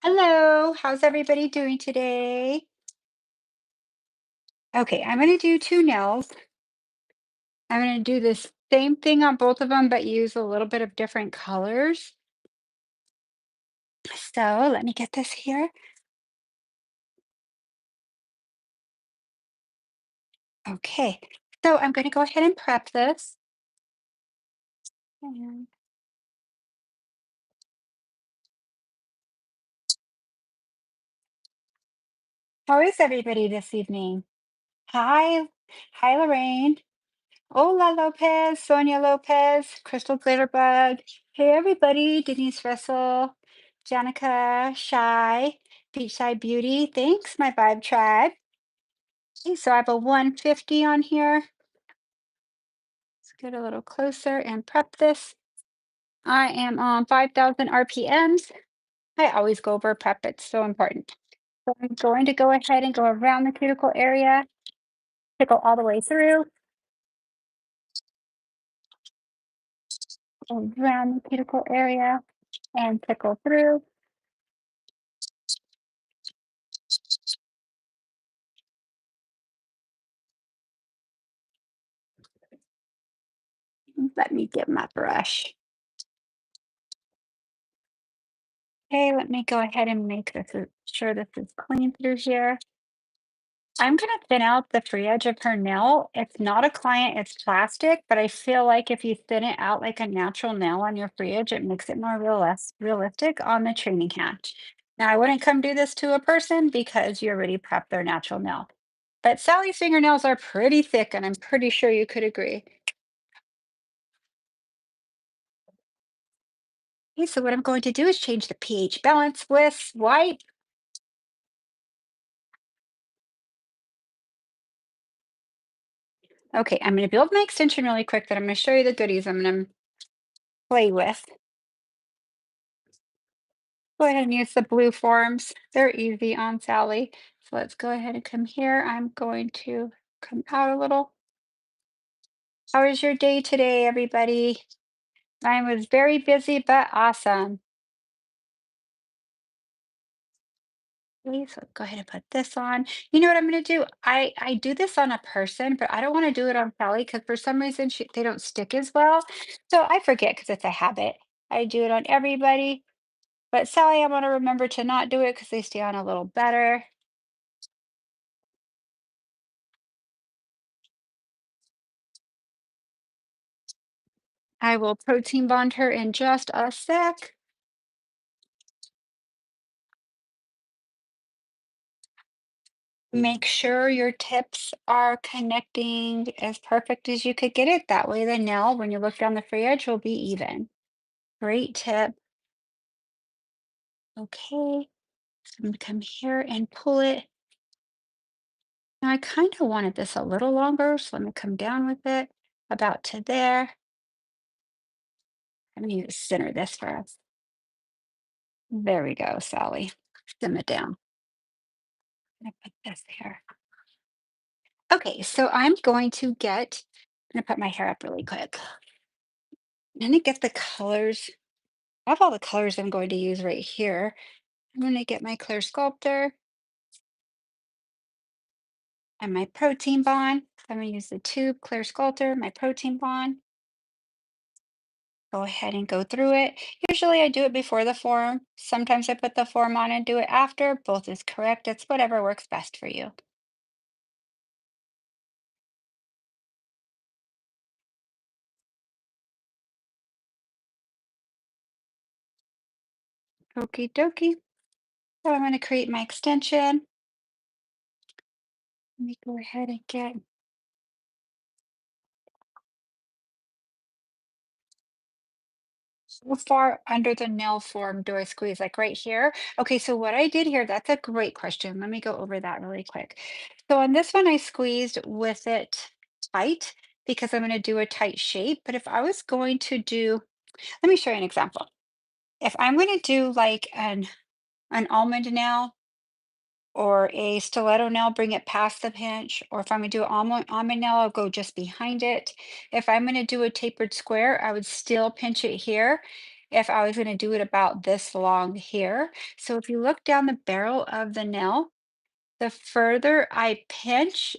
Hello, how's everybody doing today? Okay, I'm going to do two nails. I'm going to do this same thing on both of them, but use a little bit of different colors. So let me get this here. Okay, so I'm going to go ahead and prep this. And how is everybody this evening? Hi, hi, Lorraine. Hola Lopez, Sonia Lopez, Crystal Glitterbug. Hey everybody, Denise Russell, Janica, Shy, Beachside Beauty. Thanks, my Vibe Tribe. Okay, so I have a 150 on here. Let's get a little closer and prep this. I am on 5,000 RPMs. I always go over prep, it's so important. So I'm going to go ahead and go around the cuticle area, tickle all the way through, around the cuticle area, and tickle through. Let me get my brush. Okay, let me go ahead and make this sure this is clean through here. I'm gonna thin out the free edge of her nail. It's not a client, it's plastic, but I feel like if you thin it out like a natural nail on your free edge, it makes it more realistic on the training hand. Now, I wouldn't come do this to a person because you already prepped their natural nail. But Sally's fingernails are pretty thick, and I'm pretty sure you could agree. Okay, so what I'm going to do is change the pH balance with white. Okay, I'm going to build my extension really quick, then I'm going to show you the goodies I'm going to play with. Go ahead and use the blue forms. They're easy on Sally. So let's go ahead and come here. I'm going to come out a little. How was your day today, everybody? Mine was very busy, but awesome. Okay, so go ahead and put this on. You know what I'm going to do? I do this on a person, but I don't want to do it on Sally because for some reason they don't stick as well. So I forget because it's a habit. I do it on everybody. But Sally, I want to remember to not do it because they stay on a little better. I will protein bond her in just a sec. Make sure your tips are connecting as perfect as you could get it. That way the nail, when you look down the free edge, will be even. Great tip. Okay, so I'm gonna come here and pull it. Now I kind of wanted this a little longer, so let me come down with it about to there. I'm gonna center this for us. There we go, Sally. Sim it down. I'm gonna put this here. Okay, so I'm going to I'm gonna put my hair up really quick. I'm gonna get the colors. I have all the colors I'm going to use right here. I'm going to get my clear sculptor and my protein bond. I'm going to use the tube clear sculptor, my protein bond. Go ahead and go through it. Usually I do it before the form. Sometimes I put the form on and do it after. Both is correct. It's whatever works best for you. Okie dokie. So I'm going to create my extension. Let me go ahead and get so far under the nail form do I squeeze? Like right here? Okay, so what I did here, that's a great question. Let me go over that really quick. So on this one, I squeezed with it tight because I'm going to do a tight shape. But if I was going to do, let me show you an example. If I'm going to do like an almond nail or a stiletto nail, bring it past the pinch, or if I'm going to do an almond nail, I'll go just behind it. If I'm going to do a tapered square, I would still pinch it here if I was going to do it about this long here. So if you look down the barrel of the nail, the further I pinch,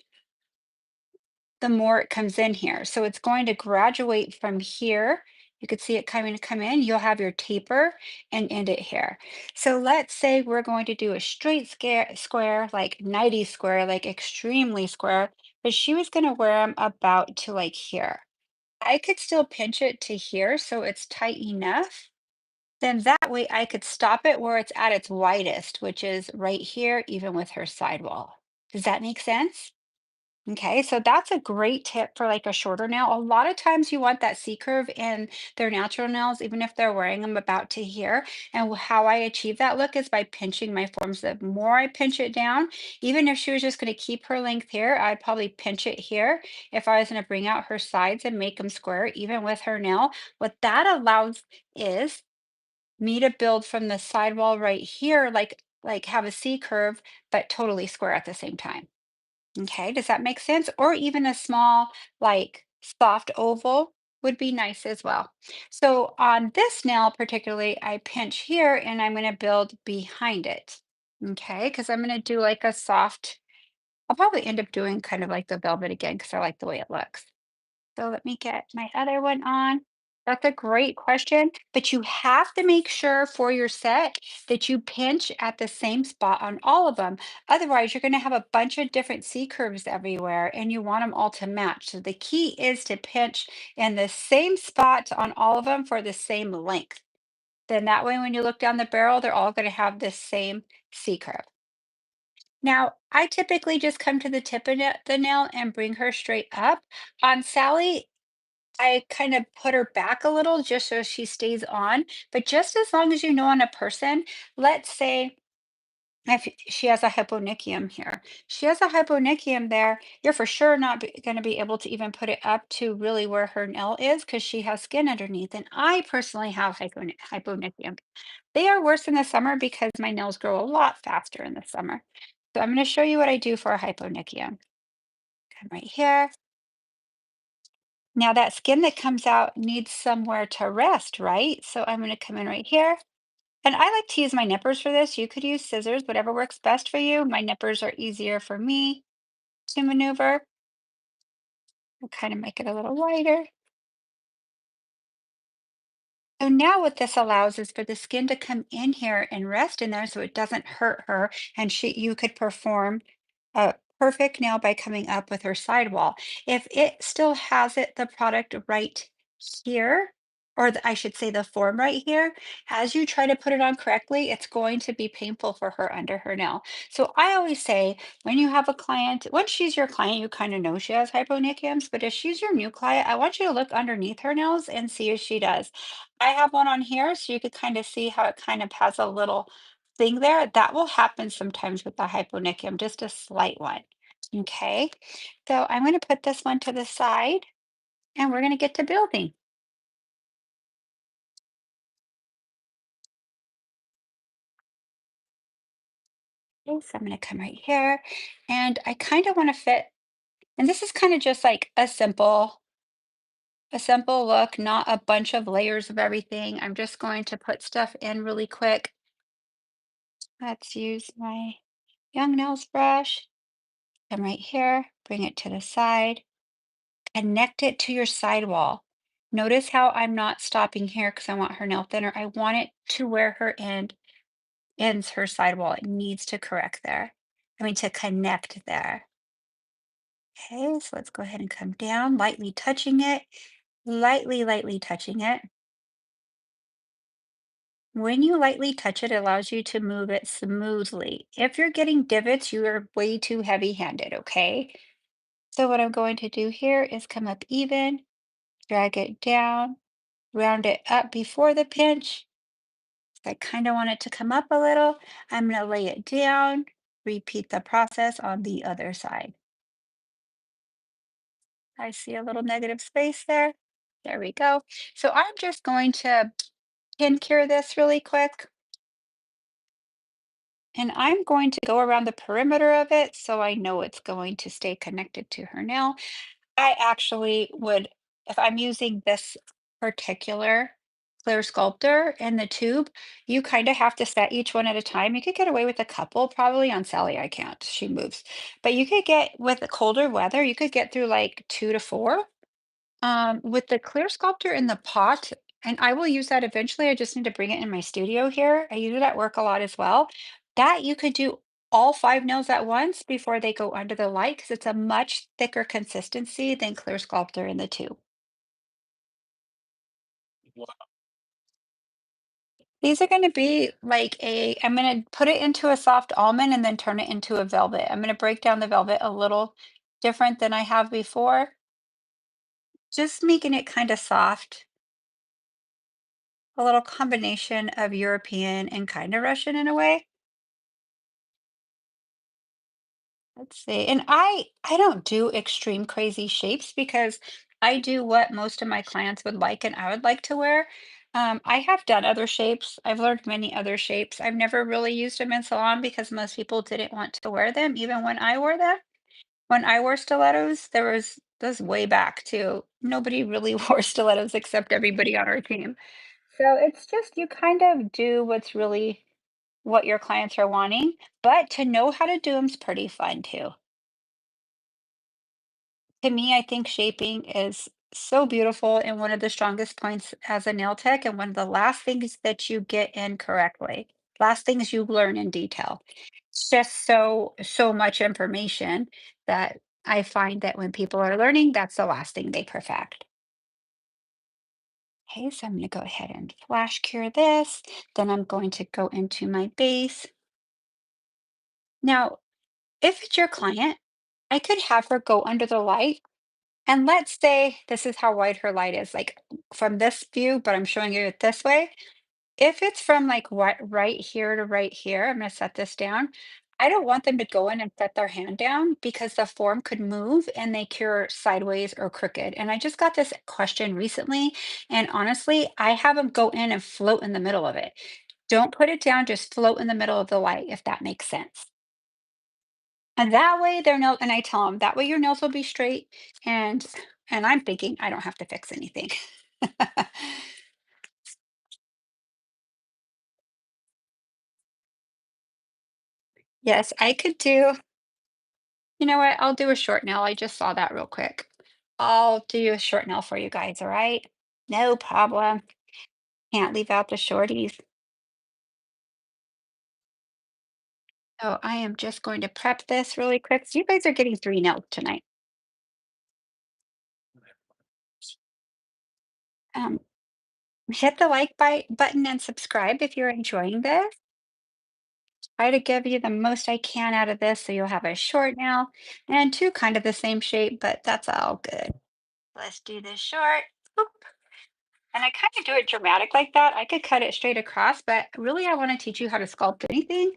the more it comes in here. So it's going to graduate from here. You could see it coming to come in. You'll have your taper and end it here. So let's say we're going to do a straight square, like 90 square, like extremely square, but she was going to wear them about to like here. I could still pinch it to here so it's tight enough. Then that way I could stop it where it's at its widest, which is right here, even with her sidewall. Does that make sense? Okay, so that's a great tip for like a shorter nail. A lot of times you want that C curve in their natural nails, even if they're wearing them about to here. And how I achieve that look is by pinching my forms. The more I pinch it down, even if she was just going to keep her length here, I'd probably pinch it here. If I was going to bring out her sides and make them square, even with her nail, what that allows is me to build from the sidewall right here, like have a C curve, but totally square at the same time. Okay, does that make sense? Or even a small, like soft oval would be nice as well. So on this nail particularly, I pinch here and I'm going to build behind it. Okay, because I'm going to do like a soft, I'll probably end up doing kind of like the velvet again because I like the way it looks. So let me get my other one on. That's a great question, but you have to make sure for your set that you pinch at the same spot on all of them. Otherwise, you're going to have a bunch of different C curves everywhere and you want them all to match. So the key is to pinch in the same spot on all of them for the same length. Then that way, when you look down the barrel, they're all going to have the same C curve. Now, I typically just come to the tip of the nail and bring her straight up. On Sally, I kind of put her back a little just so she stays on, but just as long as you know on a person, let's say if she has a hyponychium here, she has a hyponychium there, you're for sure not going to be able to even put it up to really where her nail is because she has skin underneath. And I personally have hyponychium. They are worse in the summer because my nails grow a lot faster in the summer. So I'm going to show you what I do for a hyponychium. Come right here. Now that skin that comes out needs somewhere to rest, right? So I'm going to come in right here. And I like to use my nippers for this. You could use scissors, whatever works best for you. My nippers are easier for me to maneuver. I'll kind of make it a little wider. So now what this allows is for the skin to come in here and rest in there so it doesn't hurt her and you could perform a perfect nail by coming up with her sidewall. If it still has the product right here, or I should say the form right here, as you try to put it on correctly, it's going to be painful for her under her nail. So I always say when you have a client, once she's your client, you kind of know she has hyponychiums, but if she's your new client, I want you to look underneath her nails and see if she does. I have one on here so you could kind of see how it kind of has a little thing there. That will happen sometimes with the hyponychium, just a slight one. Okay, so I'm going to put this one to the side and we're going to get to building. Okay, so I'm going to come right here and I kind of want to fit, and this is kind of just like a simple look, not a bunch of layers of everything. I'm just going to put stuff in really quick. Let's use my Young Nails brush. Come right here, bring it to the side, connect it to your sidewall. Notice how I'm not stopping here because I want her nail thinner. I want it to where her ends her sidewall. It needs to correct there. I mean, to connect there. Okay, so let's go ahead and come down, lightly touching it, lightly touching it. When you lightly touch it, it allows you to move it smoothly. If you're getting divots, you are way too heavy-handed, okay? So what I'm going to do here is come up even, drag it down, round it up before the pinch. I kind of want it to come up a little. I'm going to lay it down, repeat the process on the other side. I see a little negative space there. There we go. So I'm just going to pin cure this really quick. And I'm going to go around the perimeter of it so I know it's going to stay connected to her nail. I actually would, if I'm using this particular clear sculptor in the tube, you kind of have to set each one at a time. You could get away with a couple, probably on Sally, I can't, she moves. But you could get with the colder weather, you could get through like 2 to 4. With the clear sculptor in the pot, and I will use that eventually. I just need to bring it in my studio here. I use it at work a lot as well. That you could do all 5 nails at once before they go under the light because it's a much thicker consistency than clear sculptor in the tube. These are going to be like I'm going to put it into a soft almond and then turn it into a velvet. I'm going to break down the velvet a little different than I have before, just making it kind of soft, a little combination of European and kind of Russian in a way. Let's see. And I don't do extreme crazy shapes because I do what most of my clients would like and I would like to wear. I have done other shapes. I've learned many other shapes. I've never really used them in salon because most people didn't want to wear them, even when I wore them. When I wore stilettos, there was this way back too. Nobody really wore stilettos except everybody on our team. So it's just you kind of do what's really what your clients are wanting, but to know how to do them is pretty fun too. To me, I think shaping is so beautiful and one of the strongest points as a nail tech, and one of the last things that you get incorrectly, last things you learn in detail. It's just so much information that I find that when people are learning, that's the last thing they perfect. Okay, so I'm going to go ahead and flash cure this. Then I'm going to go into my base. Now, if it's your client, I could have her go under the light. And let's say this is how wide her light is, like from this view, but I'm showing you it this way. If it's from like right here to right here, I'm going to set this down. I don't want them to go in and set their hand down because the form could move and they cure sideways or crooked. And I just got this question recently. And honestly, I have them go in and float in the middle of it. Don't put it down, just float in the middle of the light, if that makes sense. And that way their nail and I tell them, "That way your nails will be straight," and I'm thinking, "I don't have to fix anything." Yes, I could do you know what? I'll do a short nail, I just saw that real quick. I'll do a short nail for you guys, alright? No problem. Can't leave out the shorties. So I am just going to prep this really quick. So you guys are getting 3 nails tonight. Um, hit the like button and subscribe if you're enjoying this. Try to give you the most I can out of this so you'll have a short nail and two kind of the same shape, but that's all good. Let's do this short. Oop. And I kind of do it dramatic like that. I could cut it straight across, but really I want to teach you how to sculpt anything.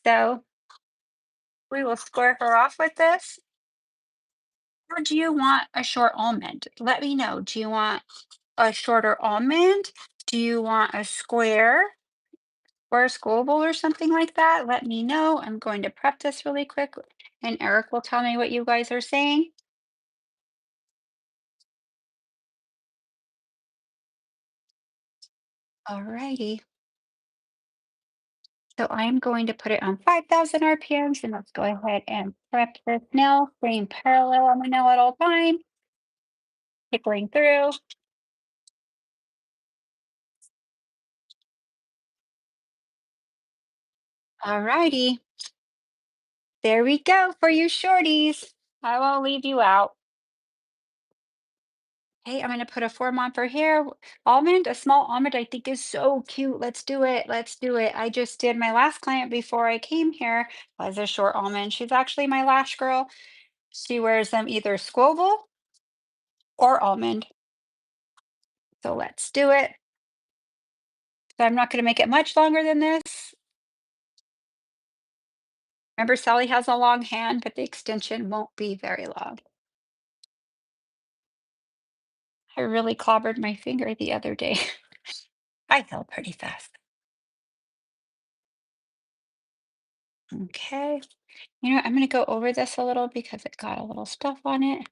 So we will square her off with this. Or do you want a short almond? Let me know. Do you want a shorter almond? Do you want a square or a squoval or something like that? Let me know. I'm going to prep this really quick and Eric will tell me what you guys are saying. Alrighty. So I'm going to put it on 5,000 RPMs and let's go ahead and prep this nail, staying parallel on the nail at all time, tickling through. Alrighty. There we go for you shorties. I won't leave you out. Hey, I'm going to put a form on for here. Almond, a small almond, I think is so cute. Let's do it. Let's do it. I just did my last client before I came here was a short almond. She's actually my lash girl. She wears them either squoval or almond. So let's do it. So I'm not going to make it much longer than this. Remember, Sally has a long hand, but the extension won't be very long. I really clobbered my finger the other day. I fell pretty fast. Okay. You know, I'm going to go over this a little because it got a little stuff on it.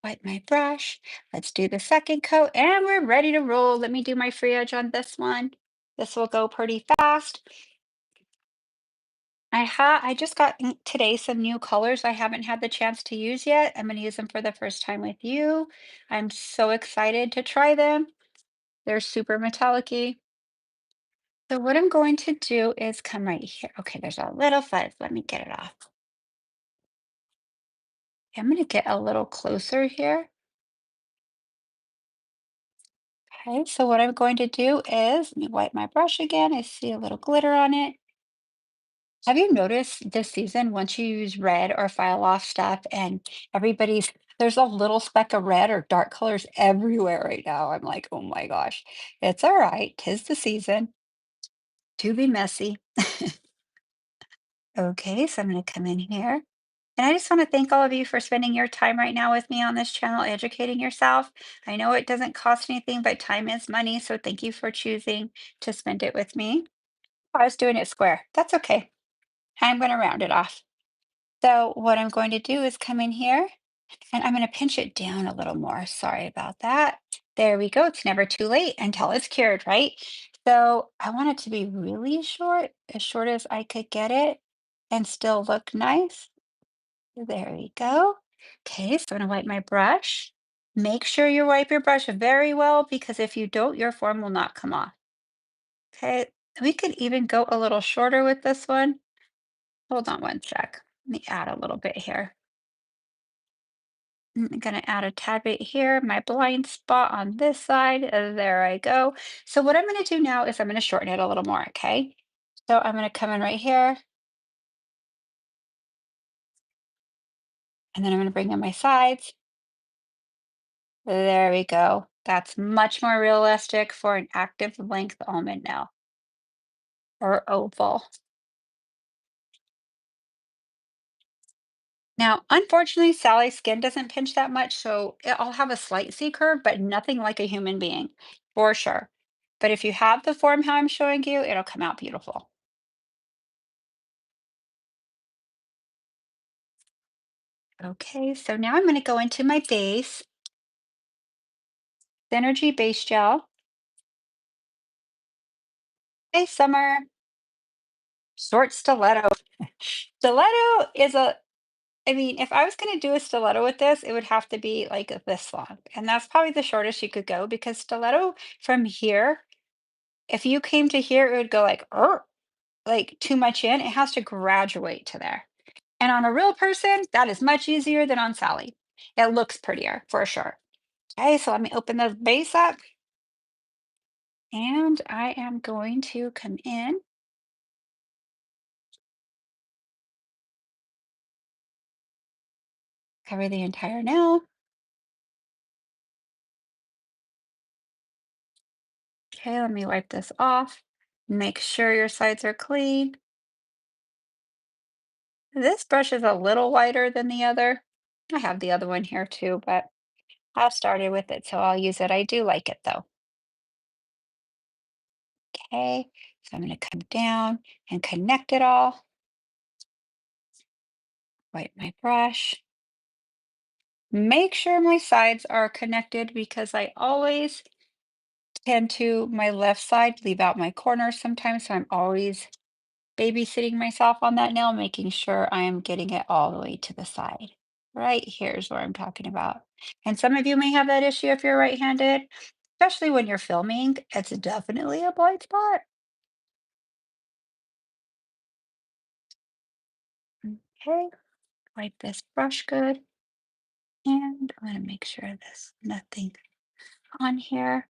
Wipe my brush. Let's do the second coat and we're ready to roll. Let me do my free edge on this one. This will go pretty fast. I just got today some new colors I haven't had the chance to use yet. I'm going to use them for the first time with you. I'm so excited to try them. They're super metallic-y. So what I'm going to do is come right here. Okay, there's a little fuzz. Let me get it off. I'm going to get a little closer here. Okay, so what I'm going to do is let me wipe my brush again. I see a little glitter on it. Have you noticed this season, once you use red or file off stuff and there's a little speck of red or dark colors everywhere right now. I'm like, oh my gosh, it's all right. 'Tis the season to be messy. Okay, so I'm going to come in here. And I just want to thank all of you for spending your time right now with me on this channel, educating yourself. I know it doesn't cost anything, but time is money. So thank you for choosing to spend it with me. I was doing it square. That's okay. I'm going to round it off. So what I'm going to do is come in here and I'm going to pinch it down a little more. Sorry about that. There we go. It's never too late until it's cured, right? So I want it to be really short, as short as I could get it and still look nice. There we go. Okay, so I'm going to wipe my brush. Make sure you wipe your brush very well because if you don't, your form will not come off. Okay, we could even go a little shorter with this one. Hold on one sec. Let me add a little bit here. I'm going to add a tad bit here, my blind spot on this side. There I go. So what I'm going to do now is I'm going to shorten it a little more, okay? So I'm going to come in right here, and then I'm going to bring in my sides. There we go. That's much more realistic for an active length almond nail or oval. Now, unfortunately, Sally's skin doesn't pinch that much, so I'll have a slight C curve, but nothing like a human being, for sure. But if you have the form how I'm showing you, it'll come out beautiful. Okay, so now I'm going to go into my base, Synergy Base Gel. Hey, Summer, short stiletto. Stiletto is I mean, if I was going to do a stiletto with this, it would have to be like this long. And that's probably the shortest you could go because stiletto from here, if you came to here, it would go like too much in. It has to graduate to there. And on a real person, that is much easier than on Sally. It looks prettier for sure. Okay, so let me open the base up. And I am going to come in, cover the entire nail. Okay, let me wipe this off. Make sure your sides are clean. This brush is a little wider than the other. I have the other one here too, but I started with it, so I'll use it. I do like it though. Okay, so I'm going to come down and connect it all. Wipe my brush. Make sure my sides are connected because I always tend to my left side leave out my corners sometimes, so I'm always babysitting myself on that nail, making sure I am getting it all the way to the side. Right here's what I'm talking about. And some of you may have that issue if you're right-handed, especially when you're filming. It's definitely a blind spot. Okay, wipe this brush good. And I'm gonna make sure there's nothing on here.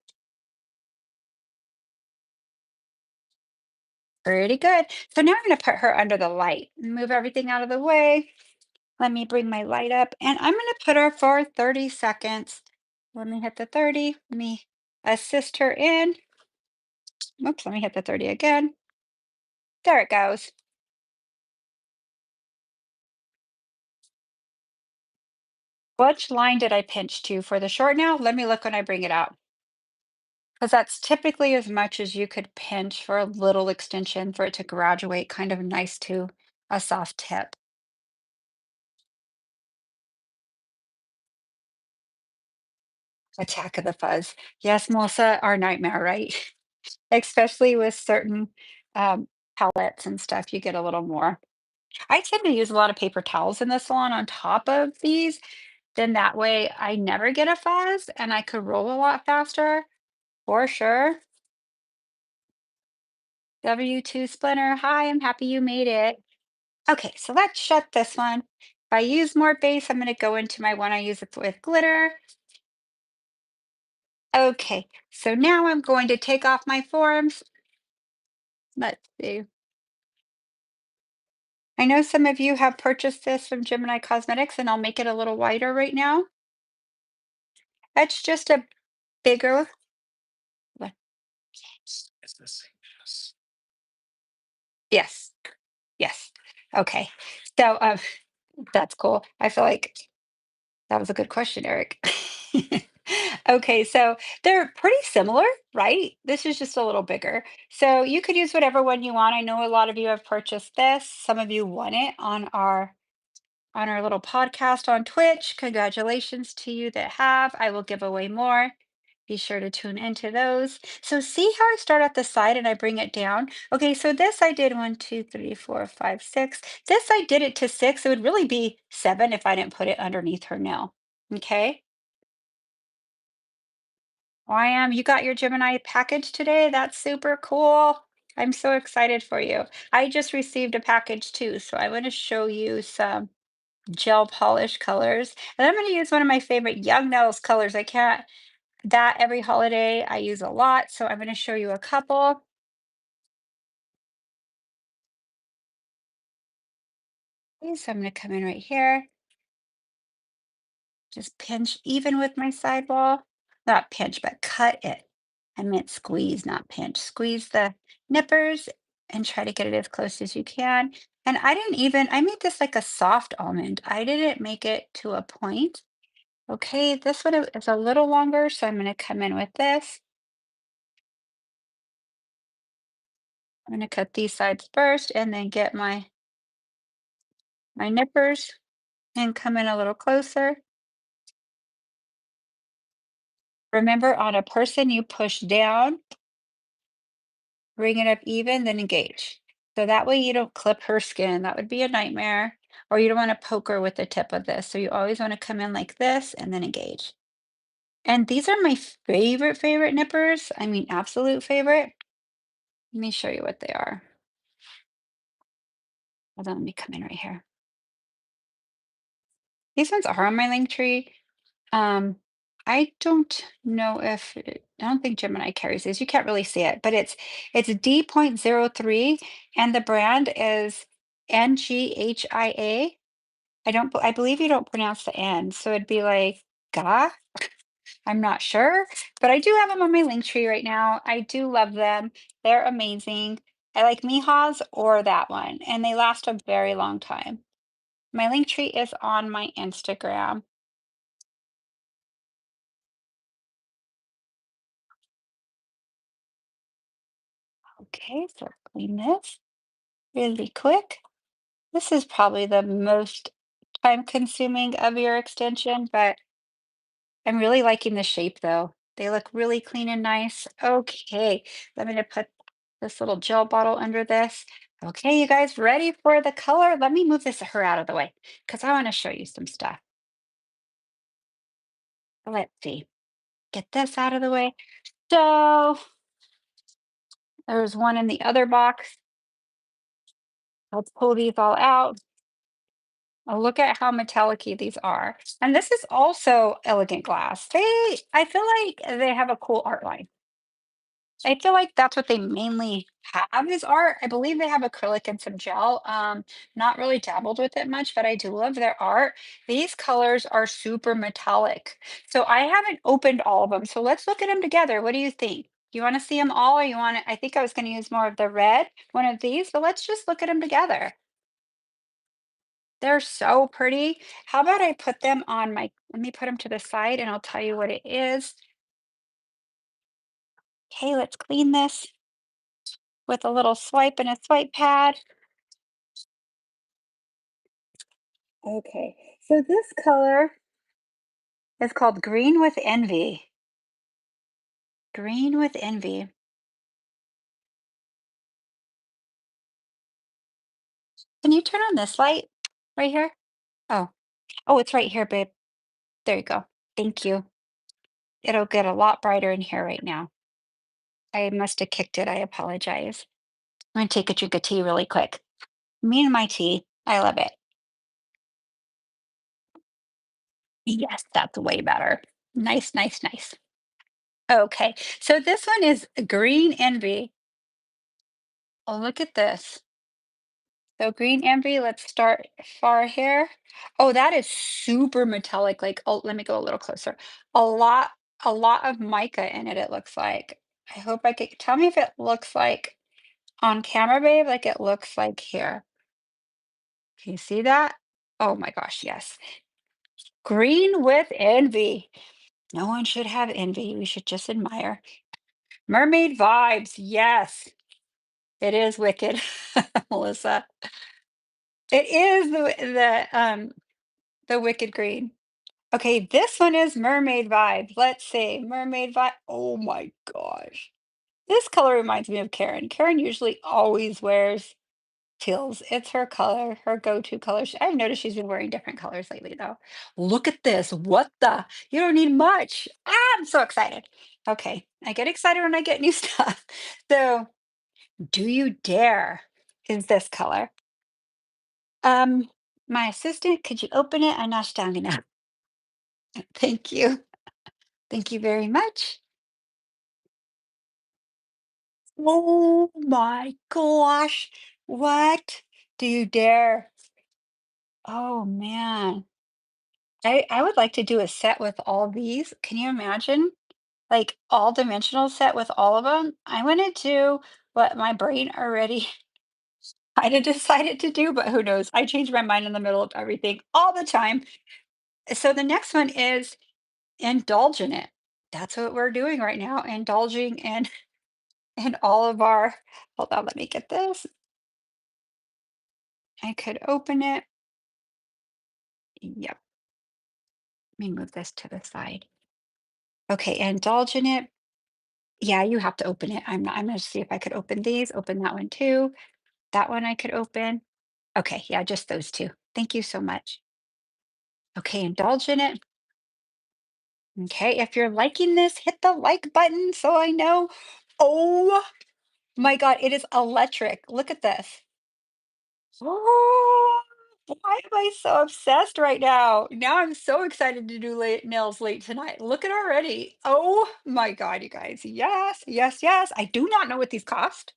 Pretty good. So now I'm gonna put her under the light. Move everything out of the way. Let me bring my light up and I'm going to put her for 30 seconds. Let me hit the 30. Let me assist her in. Oops, let me hit the 30 again. There it goes. Which line did I pinch to for the short nail? Let me look when I bring it out. Because that's typically as much as you could pinch for a little extension for it to graduate kind of nice to a soft tip. Attack of the Fuzz. Yes, Melissa, our nightmare, right? Especially with certain palettes and stuff, you get a little more. I tend to use a lot of paper towels in the salon on top of these. Then that way I never get a fuzz and I could roll a lot faster for sure. W2 Splinter, hi, I'm happy you made it. Okay, so let's shut this one. If I use more base, I'm going to go into my one I use it with glitter. Okay, so now I'm going to take off my forms. Let's see. I know some of you have purchased this from Gemini Cosmetics, and I'll make it a little wider right now. That's just a bigger. what- Yes, yes. Okay. So that's cool. I feel like that was a good question, Eric. Okay, so they're pretty similar, right? This is just a little bigger. So you could use whatever one you want. I know a lot of you have purchased this. Some of you won it on our little podcast on Twitch. Congratulations to you that have. I will give away more. Be sure to tune into those. So see how I start at the side and I bring it down? Okay, so this I did 1, 2, 3, 4, 5, 6. This I did it to 6. It would really be 7 if I didn't put it underneath her nail. Okay. I am. You got your Gemini package today? That's super cool. I'm so excited for you. I just received a package too, so I want to show you some gel polish colors. And I'm going to use one of my favorite Young Nails colors. I can't, that every holiday I use a lot. So I'm going to show you a couple. Okay, so I'm going to come in right here, just pinch even with my sidewall. Not pinch, but cut it. I meant squeeze, not pinch. Squeeze the nippers and try to get it as close as you can. And I made this like a soft almond. I didn't make it to a point. Okay, this one is a little longer, so I'm going to come in with this. I'm going to cut these sides first and then get my nippers and come in a little closer. Remember, on a person, you push down, bring it up even, then engage. So that way you don't clip her skin. That would be a nightmare. Or you don't want to poke her with the tip of this. So you always want to come in like this and then engage. And these are my favorite nippers. I mean, absolute favorite. Let me show you what they are. Hold on, let me come in right here. These ones are on my link tree. Um, I don't know if I don't think Gemini carries these. You can't really see it, but it's D.03 and the brand is NGHIA. I believe you don't pronounce the N, so it'd be like Ga. I'm not sure, but I do have them on my link tree right now. I do love them. They're amazing. I like Miha's or that one, and they last a very long time. My link tree is on my Instagram. Okay, so clean this really quick. This is probably the most time consuming of your extension, but I'm really liking the shape though. They look really clean and nice. Okay, I'm gonna put this little gel bottle under this. Okay, you guys ready for the color? Let me move this her out of the way because I want to show you some stuff. Let's see. Get this out of the way. So there's one in the other box. Let's pull these all out. Oh, look at how metallic-y these are. And this is also elegant glass. I feel like they have a cool art line. I feel like that's what they mainly have is art. I believe they have acrylic and some gel. Not really dabbled with it much, but I do love their art. These colors are super metallic. So I haven't opened all of them. So let's look at them together. What do you think? You want to see them all or you want to, I think I was going to use more of the red, one of these, but let's just look at them together. They're so pretty. How about I put them on let me put them to the side and I'll tell you what it is. Okay, let's clean this with a little swipe and a swipe pad. Okay, so this color It's called Green with Envy. Green with Envy. Can you turn on this light right here? Oh, oh, it's right here, babe. There you go. Thank you. It'll get a lot brighter in here right now. I must have kicked it. I apologize. I'm gonna take a drink of tea really quick. Me and my tea. I love it. Yes, that's way better. Nice, nice, nice. Okay, so this one is Green Envy. Oh, look at this. So Green Envy, let's start far here. Oh, that is super metallic. Like, oh, let me go a little closer. A lot, a lot of mica in it, it looks like. I hope I can tell me if it looks like on camera, babe, like it looks like here. Can you see that? Oh my gosh, yes. Green with Envy. No one should have envy. We should just admire. Mermaid vibes. Yes, it is wicked, Melissa. It is the wicked green. Okay, this one is mermaid vibes. Let's see. Mermaid vibe. Oh my gosh. This color reminds me of Karen. Karen usually always wears teals. It's her color, her go-to color. I've noticed she's been wearing different colors lately, though. Look at this. What the? You don't need much. Ah, I'm so excited. Okay, I get excited when I get new stuff. So, do you dare? Is this color? Um, my assistant, could you open it? I'm not strong enough. Thank you. Thank you very much. Oh my gosh. What? Do you dare? Oh man. I would like to do a set with all these. Can you imagine? Like all dimensional set with all of them? I want to do what my brain already kind of decided to do, but who knows? I change my mind in the middle of everything all the time. So the next one is indulge in it. That's what we're doing right now, indulging in all of our, hold on, let me get this. I could open it. Yep. Let me move this to the side. Okay, indulge in it. Yeah, you have to open it. I'm gonna see if I could open these, open that one too. That one I could open. Okay, yeah, just those two. Thank you so much. Okay, indulge in it. Okay, if you're liking this, hit the like button so I know. Oh my God, it is electric. Look at this. Oh, why am I so obsessed right now? Now I'm so excited to do late nails late tonight. Look at already. Oh my God, you guys. Yes, yes, yes. I do not know what these cost.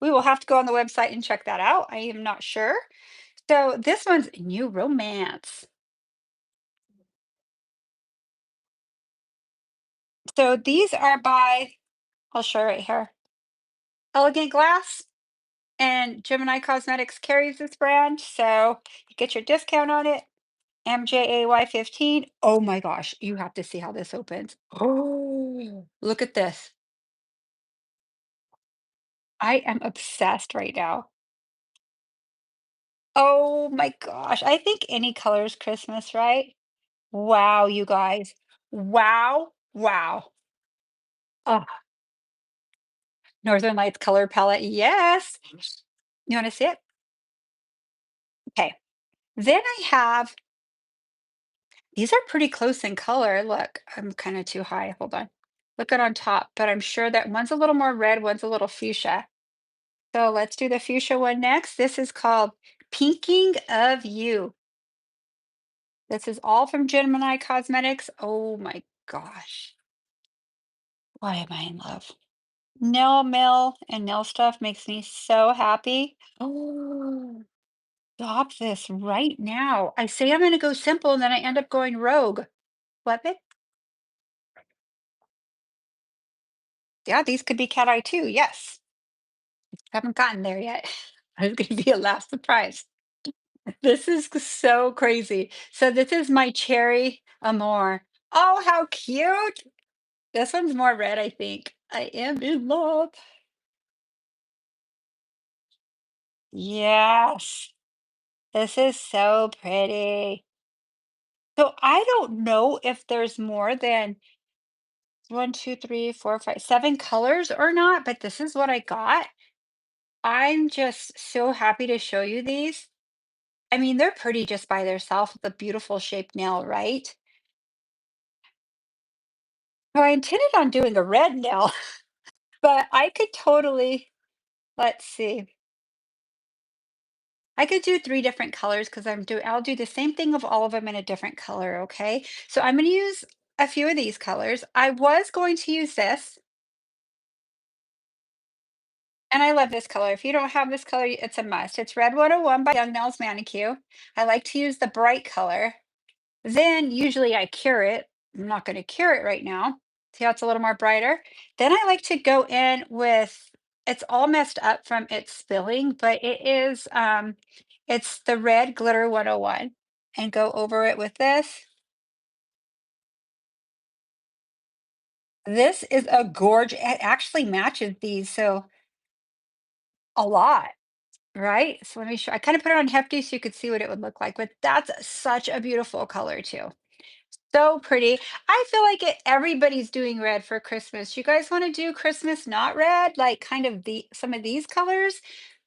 We will have to go on the website and check that out. I am not sure. So this one's New Romance. So these are by, I'll show right here, Elegant Glass, and Gemini Cosmetics carries this brand. So you get your discount on it. MJAY 15. Oh my gosh, you have to see how this opens. Oh, look at this. I am obsessed right now. Oh my gosh, I think any color is Christmas, right? Wow, you guys. Wow, wow. Oh, Northern Lights color palette. Yes. You want to see it? Okay. Then I have, these are pretty close in color. Look, I'm kind of too high. Hold on. Look at on top, but I'm sure that one's a little more red, one's a little fuchsia. So let's do the fuchsia one next. This is called Pinking of You. This is all from Gemini Cosmetics. Oh my gosh. Why am I in love? Nail mail and nail stuff makes me so happy. Oh, stop this right now. I say I'm going to go simple and then I end up going rogue. What? Yeah, these could be cat eye too. Yes. Haven't gotten there yet. It's going to be a last surprise. This is so crazy. So this is my cherry amour. Oh, how cute. This one's more red, I think. I am in love. Yes. This is so pretty. So I don't know if there's more than one, two, three, four, five, 7 colors or not, but this is what I got. I'm just so happy to show you these. I mean, they're pretty just by themselves with a beautiful shaped nail, right? So I intended on doing a red nail, but I could totally, let's see. I could do 3 different colors because I'll do the same thing of all of them in a different color, okay? So I'm going to use a few of these colors. I was going to use this, and I love this color. If you don't have this color, it's a must. It's Red 101 by Young Nails Manicure. I like to use the bright color. Then usually I cure it. I'm not going to cure it right now. See how it's a little more brighter? Then I like to go in with, it's all messed up from its spilling, but it's the red glitter 101 and go over it with this. This is a gorge. It actually matches these so a lot, right? So let me show. I kind of put it on hefty so you could see what it would look like, but that's such a beautiful color too. So pretty. I feel like everybody's doing red for Christmas. You guys want to do Christmas not red, like kind of some of these colors?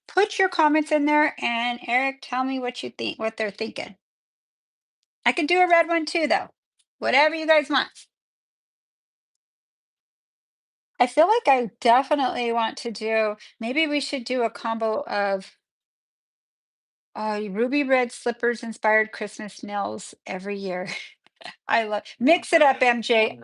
Put your comments in there and Eric, tell me what you think, what they're thinking. I could do a red one too, though. Whatever you guys want. I feel like I definitely want to do, maybe we should do a combo of ruby red slippers inspired Christmas nails every year. I love, mix it up, MJ.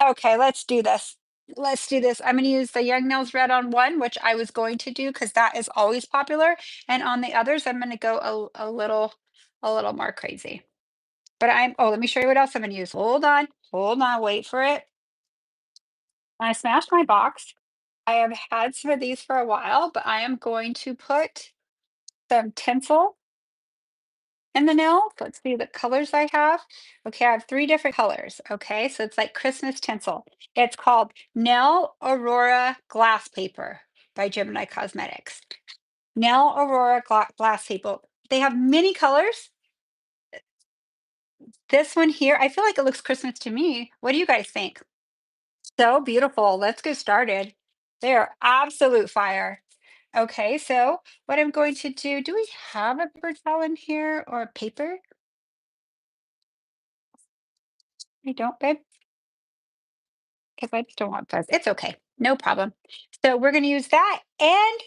Okay, let's do this. Let's do this. I'm going to use the Young Nails Red on one, which I was going to do because that is always popular. And on the others, I'm going to go a little more crazy. But let me show you what else I'm going to use. Hold on, wait for it. I smashed my box. I have had some of these for a while, but I am going to put some tinsel in the nail. Let's see the colors I have. Okay, I have 3 different colors. Okay, so it's like Christmas tinsel. It's called Nail Aurora Glass Paper by Gemini Cosmetics. Nail Aurora Glass Paper. They have many colors. This one here, I feel like it looks Christmas to me. What do you guys think? So beautiful. Let's get started. They are absolute fire. Okay, so what I'm going to do we have a paper towel in here or paper? We don't, babe? Because I just don't want fuzz. It's okay. No problem. So we're going to use that. And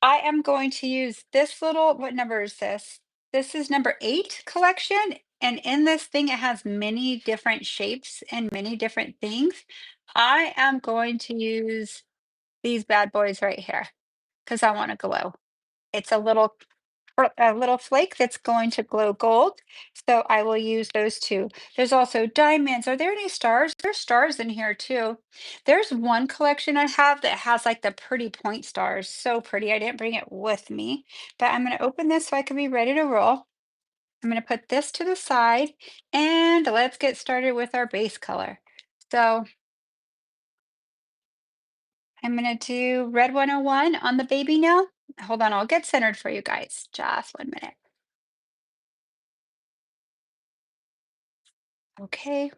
I am going to use this little, what number is this? This is number 8 collection. And in this thing, it has many different shapes and many different things. I am going to use these bad boys right here because I want to glow. It's a little flake that's going to glow gold. So I will use those 2. There's also diamonds. Are there any stars? There's stars in here too. There's one collection I have that has like the pretty point stars. So pretty. I didn't bring it with me, but I'm going to open this so I can be ready to roll. I'm going to put this to the side and let's get started with our base color. So I'm going to do red 101 on the baby nail. Hold on, I'll get centered for you guys. Just 1 minute. Okay.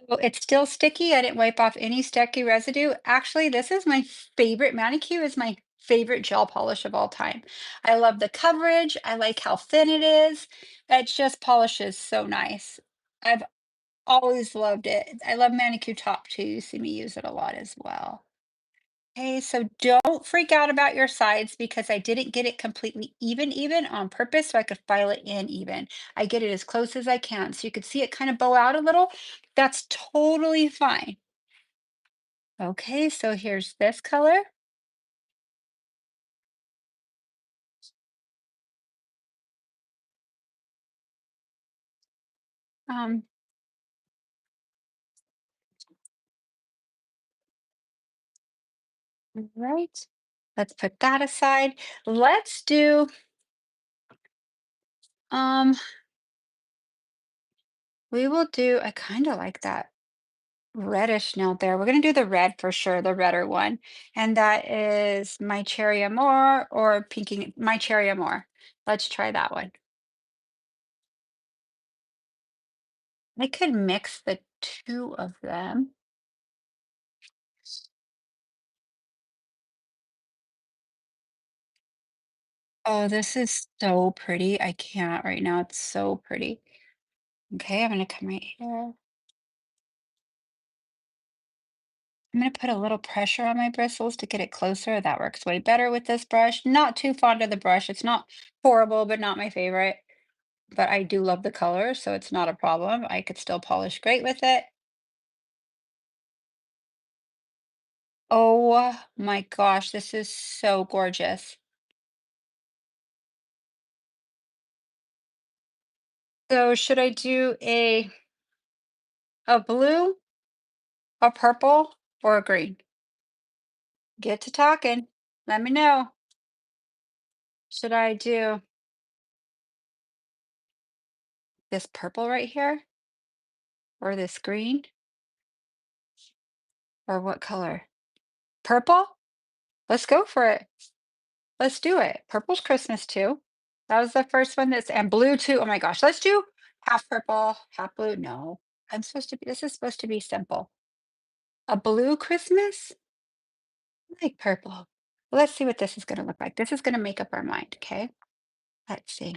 Oh, it's still sticky. I didn't wipe off any sticky residue. Actually, this is my favorite. Manicure is my favorite gel polish of all time. I love the coverage. I like how thin it is. It just polishes so nice. I've always loved it. I love Manicure Top too. You see me use it a lot as well. Okay, so don't freak out about your sides because I didn't get it completely even on purpose so I could file it in even. I get it as close as I can. So you could see it kind of bow out a little. That's totally fine. Okay, so here's this color. Um, right. Let's put that aside. Let's do, um, we will do, I kind of like that reddish note there. We're going to do the red for sure, the redder one. And that is My Cherry Amour or Pinking My Cherry Amour. Let's try that one. I could mix the two of them. Oh, this is so pretty. I can't right now. It's so pretty. Okay, I'm gonna come right here. I'm gonna put a little pressure on my bristles to get it closer. That works way better with this brush. Not too fond of the brush. It's not horrible, but not my favorite. But I do love the color, so it's not a problem. I could still polish great with it. Oh my gosh, this is so gorgeous. So should I do a blue, a purple, or a green? Get to talking. Let me know. Should I do this purple right here or this green or what color? Purple? Let's go for it. Let's do it. Purple's Christmas too. That was the first one that's and blue too. Oh my gosh. Let's do half purple, half blue. No. This is supposed to be simple. A blue Christmas? I like purple. Well, let's see what this is going to look like. This is going to make up our mind. Okay. Let's see.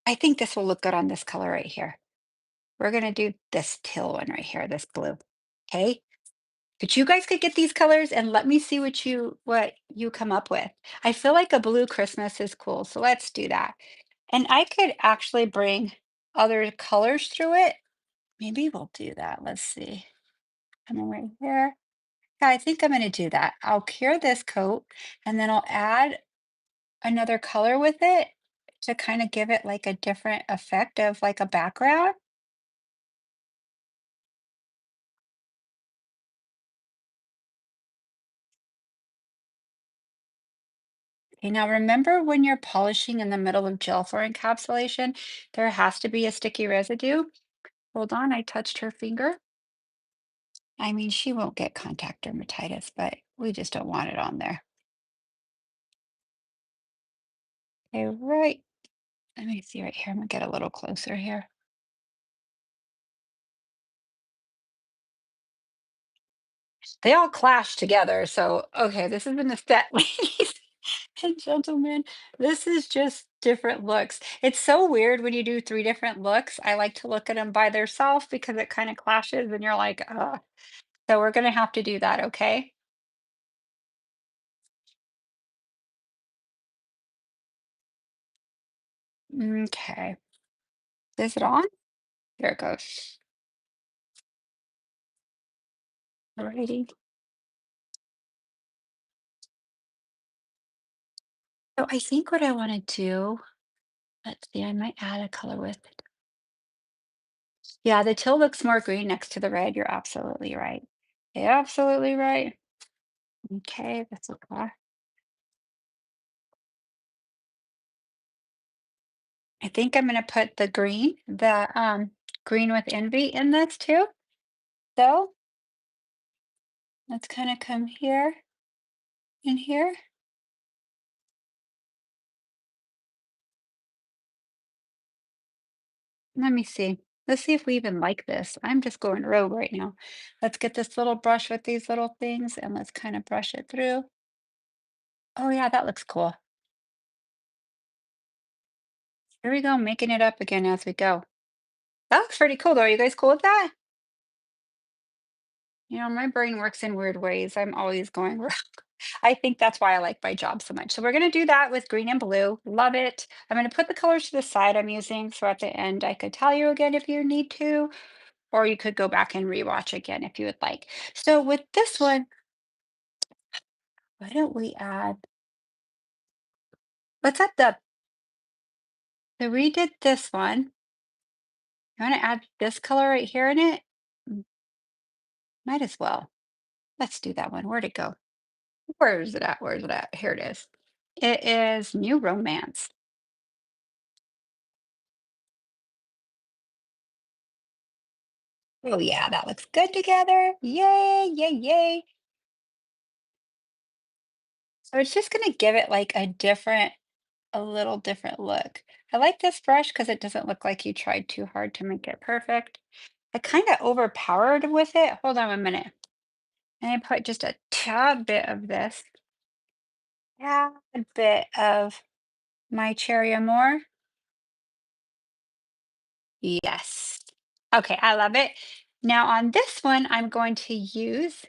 I think this will look good on this color right here. We're going to do this teal one right here, this blue. Okay. But you guys could get these colors and let me see what you come up with. I feel like a blue Christmas is cool, so let's do that. And I could actually bring other colors through it. Maybe we'll do that. Let's see. Come in right here. Yeah, I think I'm going to do that. I'll cure this coat and then I'll add another color with it to kind of give it like a different effect of like a background. Okay, now remember when you're polishing in the middle of gel for encapsulation, there has to be a sticky residue. Hold on, I touched her finger. I mean, she won't get contact dermatitis, but we just don't want it on there. Okay, right. Let me see right here. I'm gonna get a little closer here. They all clash together. So, okay, this has been the set, ladies and gentlemen. This is just different looks. It's so weird when you do three different looks. I like to look at them by themselves because it kind of clashes and you're like, so we're gonna have to do that, okay? Okay. Is it on? There it goes. Alrighty. So I think what I want to do, let's see, I might add a color with it. Yeah, the teal looks more green next to the red. You're absolutely right. You're absolutely right. Okay, that's okay. I think I'm gonna put the green with envy in this too. So let's kind of come here and here. Let me see. Let's see if we even like this. I'm just going rogue right now. Let's get this little brush with these little things and let's kind of brush it through. Oh yeah, that looks cool. Here we go, making it up again as we go. That looks pretty cool though. Are you guys cool with that? You know, my brain works in weird ways. I'm always going wrong. I think that's why I like my job so much. So we're going to do that with green and blue. Love it. I'm going to put the colors to the side I'm using. So at the end, I could tell you again if you need to, or you could go back and rewatch again if you would like. So with this one, why don't we add, let's add so we did this one. You want to add this color right here in it? Might as well. Let's do that one. Where'd it go? Where is it at? Where is it at? Here it is. It is New Romance. Oh yeah, that looks good together. Yay, yay, yay. So it's just gonna give it like a different a little different look. I like this brush because it doesn't look like you tried too hard to make it perfect. I kind of overpowered with it. Hold on a minute. And I put just a tad bit of this, tad bit of my cherry amour. Yes. Okay, I love it. Now on this one, I'm going to use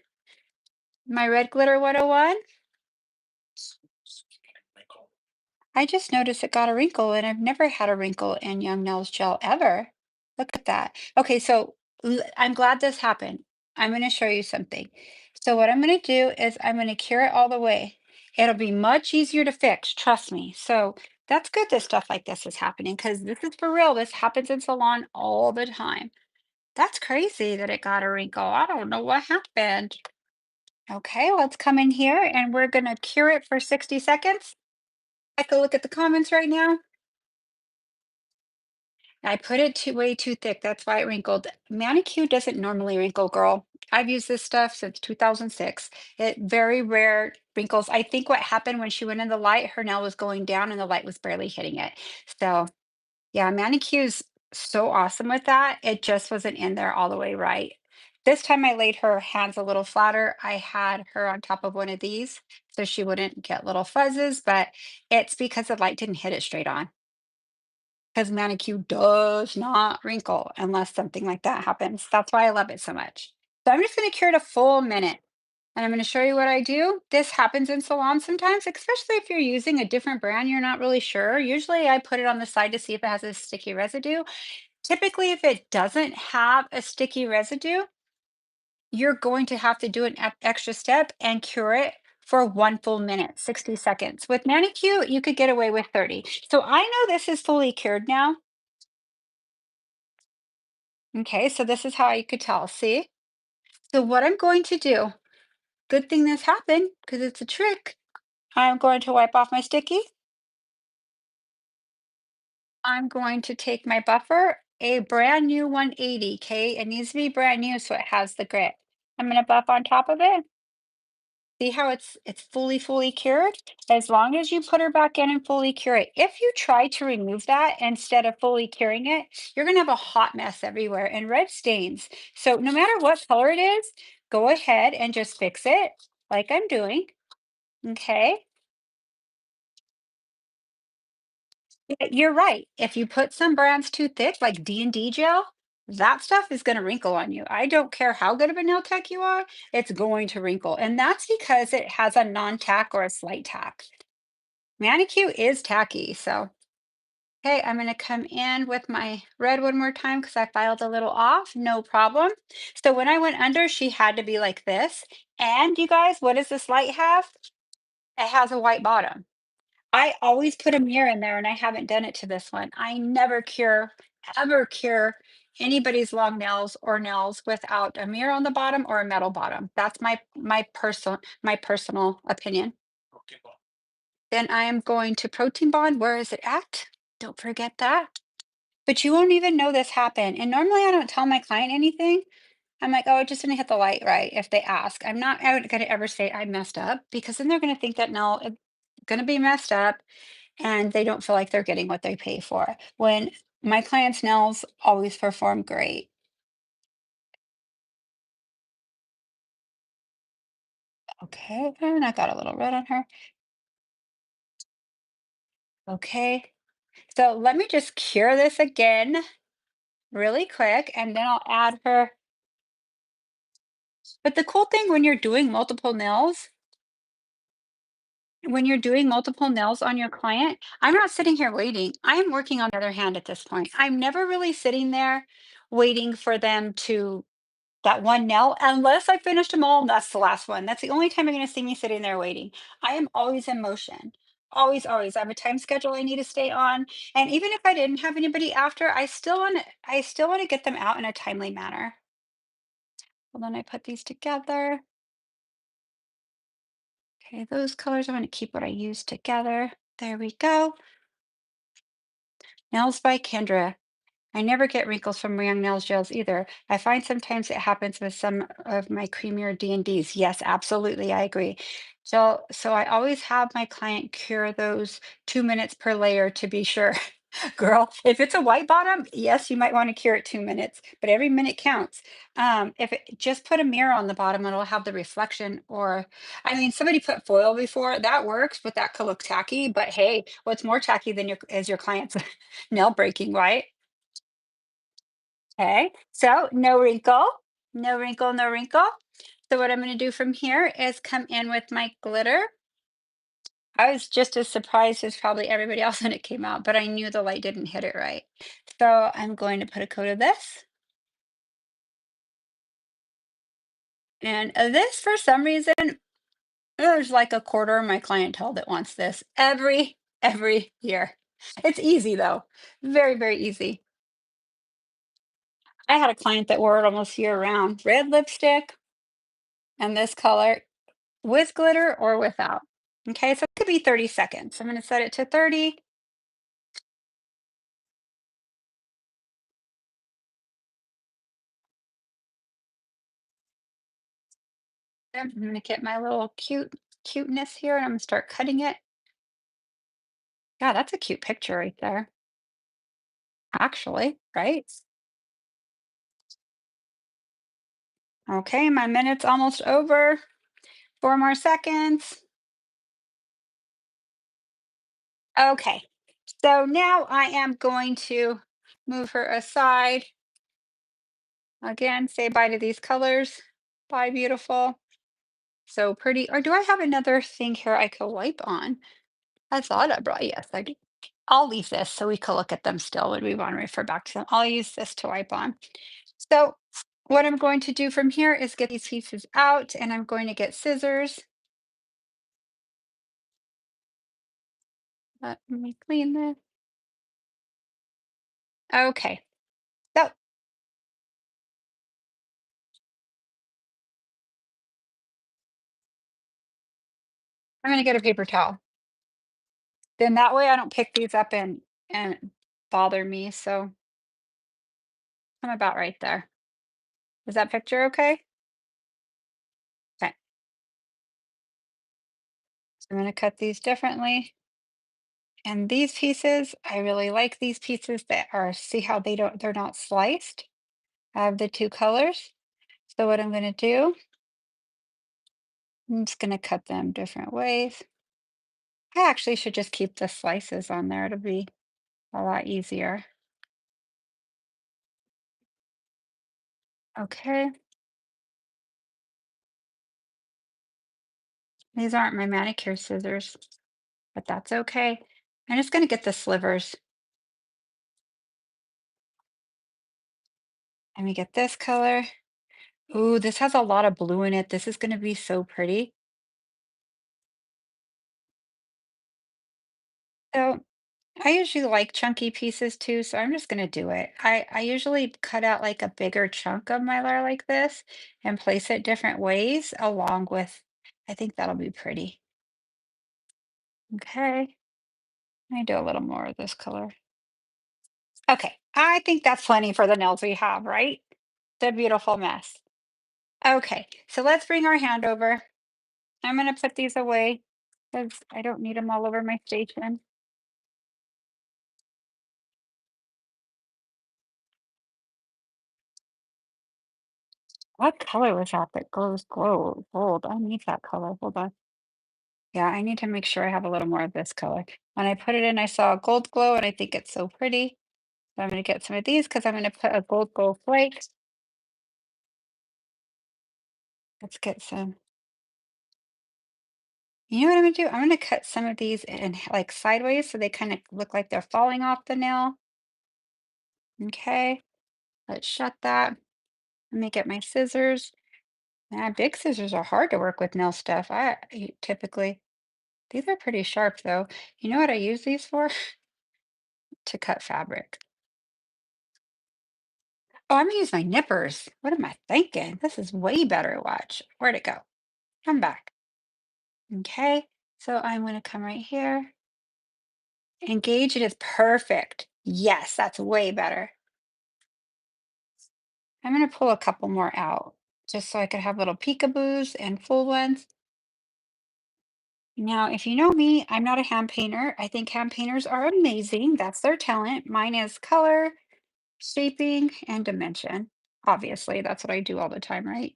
my red glitter 101. I just noticed it got a wrinkle, and I've never had a wrinkle in Young Nails gel ever. Look at that. Okay, so I'm glad this happened. I'm going to show you something. So what I'm going to do is I'm going to cure it all the way. It'll be much easier to fix, trust me. So that's good that stuff like this is happening because this is for real. This happens in salon all the time. That's crazy that it got a wrinkle. I don't know what happened. Okay, let's come in here and we're going to cure it for 60 seconds. I can look at the comments right now. I put it way too thick. That's why it wrinkled. Manicure doesn't normally wrinkle, girl. I've used this stuff since 2006. It very rare wrinkles. I think what happened when she went in the light, her nail was going down and the light was barely hitting it. So yeah, manicure's so awesome with that. It just wasn't in there all the way right. This time I laid her hands a little flatter. I had her on top of one of these so she wouldn't get little fuzzes, but it's because the light didn't hit it straight on. Because manicure does not wrinkle unless something like that happens. That's why I love it so much. So I'm just going to cure it a full minute. And I'm going to show you what I do. This happens in salons sometimes, especially if you're using a different brand, you're not really sure. Usually I put it on the side to see if it has a sticky residue. Typically, if it doesn't have a sticky residue, you're going to have to do an extra step and cure it for 1 full minute, 60 seconds. With manicure, you could get away with 30. So I know this is fully cured now. Okay, so this is how you could tell. See? So what I'm going to do, good thing this happened because it's a trick. I'm going to wipe off my sticky. I'm going to take my buffer, a brand new 180, okay? It needs to be brand new so it has the grit. I'm going to buff on top of it. See how it's fully cured? As long as you put her back in and fully cure it. If you try to remove that instead of fully curing it, you're gonna have a hot mess everywhere and red stains. So no matter what color it is, go ahead and just fix it like I'm doing. Okay. You're right. If you put some brands too thick, like D&D gel, that stuff is going to wrinkle on you. I don't care how good of a nail tech you are, it's going to wrinkle. And that's because it has a non-tack or a slight tack. Manicure is tacky, so okay, I'm gonna come in with my red one more time because I filed a little off, no problem. So when I went under, she had to be like this. And you guys, what does this light have? It has a white bottom. I always put a mirror in there and I haven't done it to this one. I never cure, ever cure anybody's long nails or nails without a mirror on the bottom or a metal bottom. That's my personal opinion. Then I am going to protein bond. Where is it at? Don't forget that. But you won't even know this happened. And normally I don't tell my client anything. I'm like, oh, it just didn't hit the light right if they ask. I'm not going to ever say I messed up because then they're going to think that no, it's going to be messed up and they don't feel like they're getting what they pay for. When my clients' nails always perform great. Okay, and I got a little red on her. Okay, so let me just cure this again really quick and then I'll add her. But the cool thing when you're doing multiple nails on your client, I'm not sitting here waiting. I am working on the other hand at this point. I'm never really sitting there waiting for them to that one nail unless I finished them all and that's the last one. That's the only time you're going to see me sitting there waiting. I am always in motion. Always, always. I have a time schedule I need to stay on. And even if I didn't have anybody after, I still want to get them out in a timely manner. Well, then I put these together. Okay, those colors, I'm going to keep what I used together. There we go. Nails by Kendra. I never get wrinkles from Young Nails gels either. I find sometimes it happens with some of my creamier D&Ds. Yes, absolutely, I agree. So I always have my client cure those 2 minutes per layer to be sure. Girl, if it's a white bottom, yes, you might want to cure it 2 minutes, but every minute counts. If it just put a mirror on the bottom, it'll have the reflection. Or I mean, somebody put foil before, that works, but that could look tacky. But hey, what's more tacky than your client's nail breaking, right? Okay, so no wrinkle, no wrinkle, no wrinkle. So what I'm going to do from here is come in with my glitter. I was just as surprised as probably everybody else when it came out, but I knew the light didn't hit it right. So I'm going to put a coat of this. And this, for some reason, there's like a quarter of my clientele that wants this every year. It's easy though. Very, very easy. I had a client that wore it almost year round. Red lipstick and this color with glitter or without. Okay, so it could be 30 seconds. I'm going to set it to 30. I'm going to get my little cuteness here and I'm going to start cutting it. Yeah, that's a cute picture right there, actually, right? Okay, my minute's almost over. 4 more seconds. Okay, so now I am going to move her aside. Again, say bye to these colors. Bye, beautiful. So pretty. Or do I have another thing here I could wipe on? I thought I brought, yes, I do. I'll leave this so we can look at them still when we want to refer back to them. I'll use this to wipe on. So what I'm going to do from here is get these pieces out and I'm going to get scissors. Let me clean this. Okay, so I'm gonna get a paper towel. Then that way I don't pick these up and bother me. So I'm about right there. Is that picture okay? Okay. So I'm gonna cut these differently. And these pieces, I really like these pieces that are, see how they're not sliced. I have the two colors. So what I'm gonna do, I'm just gonna cut them different ways. I actually should just keep the slices on there. It'll be a lot easier. Okay. These aren't my manicure scissors, but that's okay. I'm just gonna get the slivers. Let me get this color. Ooh, this has a lot of blue in it. This is gonna be so pretty. So I usually like chunky pieces too, so I'm just gonna do it. I usually cut out like a bigger chunk of mylar like this and place it different ways along with, I think that'll be pretty. Okay, let me do a little more of this color. Okay, I think that's plenty for the nails we have, right? The beautiful mess. Okay, so let's bring our hand over. I'm gonna put these away because I don't need them all over my station. What color was that that goes gold? I need that color. Hold on. Yeah, I need to make sure I have a little more of this color. When I put it in, I saw a gold glow and I think it's so pretty. So I'm going to get some of these because I'm going to put a gold glow flake. Let's get some. You know what I'm going to do? I'm going to cut some of these in like sideways so they kind of look like they're falling off the nail. Okay, let's shut that. Let me get my scissors. Nah, big scissors are hard to work with nail stuff. Typically, these are pretty sharp though. You know what I use these for? To cut fabric. Oh, I'm gonna use my nippers. What am I thinking? This is way better. Watch. Where'd it go? I'm back. Okay. So I'm gonna come right here. Engage. It is perfect. Yes, that's way better. I'm gonna pull a couple more out just so I could have little peekaboos and full ones. Now, if you know me, I'm not a hand painter. I think hand painters are amazing. That's their talent. Mine is color, shaping, and dimension. Obviously, that's what I do all the time, right?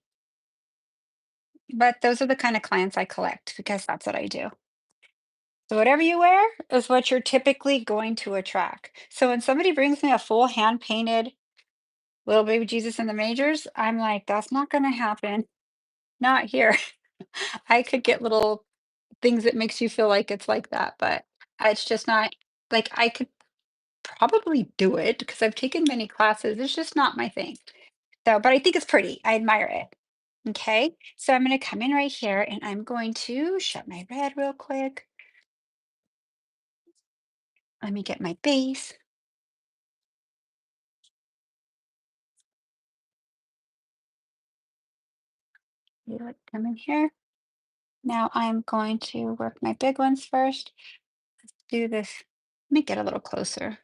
But those are the kind of clients I collect because that's what I do. So whatever you wear is what you're typically going to attract. So when somebody brings me a full hand painted little baby Jesus in the majors, I'm like, that's not going to happen. Not here. I could get little things that makes you feel like it's like that, but it's just not like I could probably do it because I've taken many classes. It's just not my thing. So, but I think it's pretty. I admire it. Okay. So I'm going to come in right here and I'm going to shut my red real quick. Let me get my base. Come in here. Now I'm going to work my big ones first. Do this. Let me get a little closer.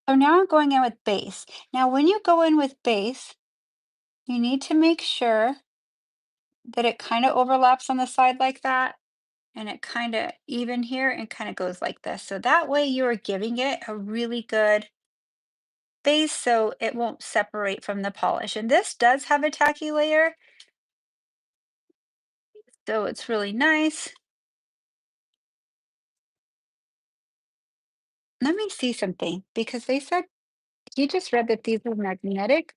So now I'm going in with base. Now, when you go in with base, you need to make sure that it kind of overlaps on the side like that, and it kind of even here and kind of goes like this. So that way you are giving it a really good base so it won't separate from the polish. And this does have a tacky layer, so it's really nice. Let me see something because they said you just read that these are magnetic.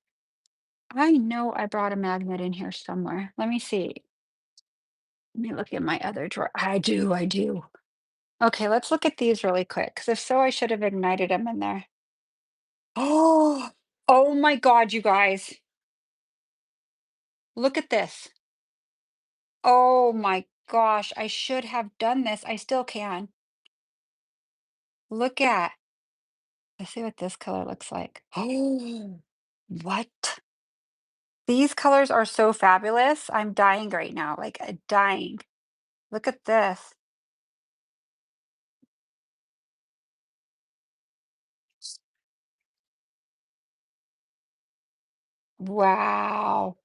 I know I brought a magnet in here somewhere. Let me see. Let me look in my other drawer. I do, I do. Okay, let's look at these really quick, because if so, I should have ignited them in there. Oh, oh my God, you guys. Look at this. Oh my gosh, I should have done this. I still can. Look at. Let's see what this color looks like. Oh, what? These colors are so fabulous. I'm dying right now, like dying. Look at this. Wow.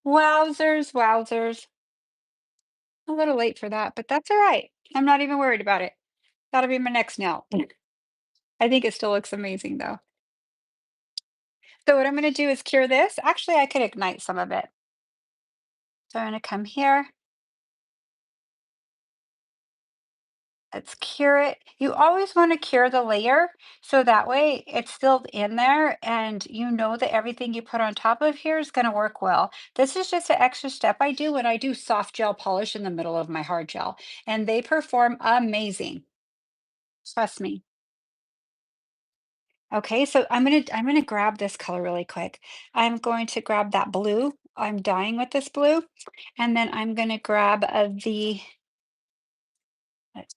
Wowzers, wowzers. A little late for that, but that's all right. I'm not even worried about it. That'll be my next nail. I think it still looks amazing though. So what I'm going to do is cure this. Actually, I could ignite some of it. So I'm going to come here. Let's cure it. You always want to cure the layer so that way it's still in there and you know that everything you put on top of here is going to work well. This is just an extra step I do when I do soft gel polish in the middle of my hard gel, and they perform amazing. Trust me. Okay, so I'm gonna grab this color really quick. I'm going to grab that blue. I'm dyeing with this blue, and then I'm gonna grab let's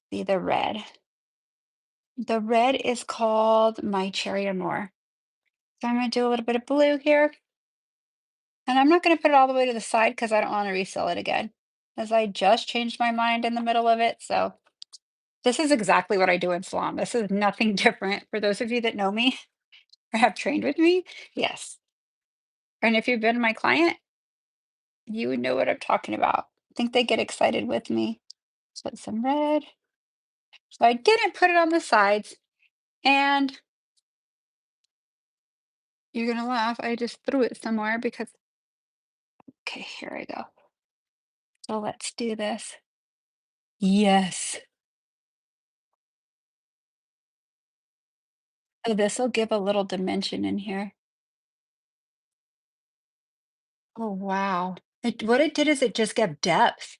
see, the red. The red is called My Cherry Amour. So I'm gonna do a little bit of blue here, and I'm not gonna put it all the way to the side because I don't want to refill it again, as I just changed my mind in the middle of it. So this is exactly what I do in salon. This is nothing different. For those of you that know me or have trained with me, yes. And if you've been my client, you would know what I'm talking about. I think they get excited with me. Put some red. So I didn't put it on the sides, and you're gonna laugh. I just threw it somewhere because, okay, here I go. So let's do this. Yes. So this will give a little dimension in here. Oh, wow. What it did is it just gave depth.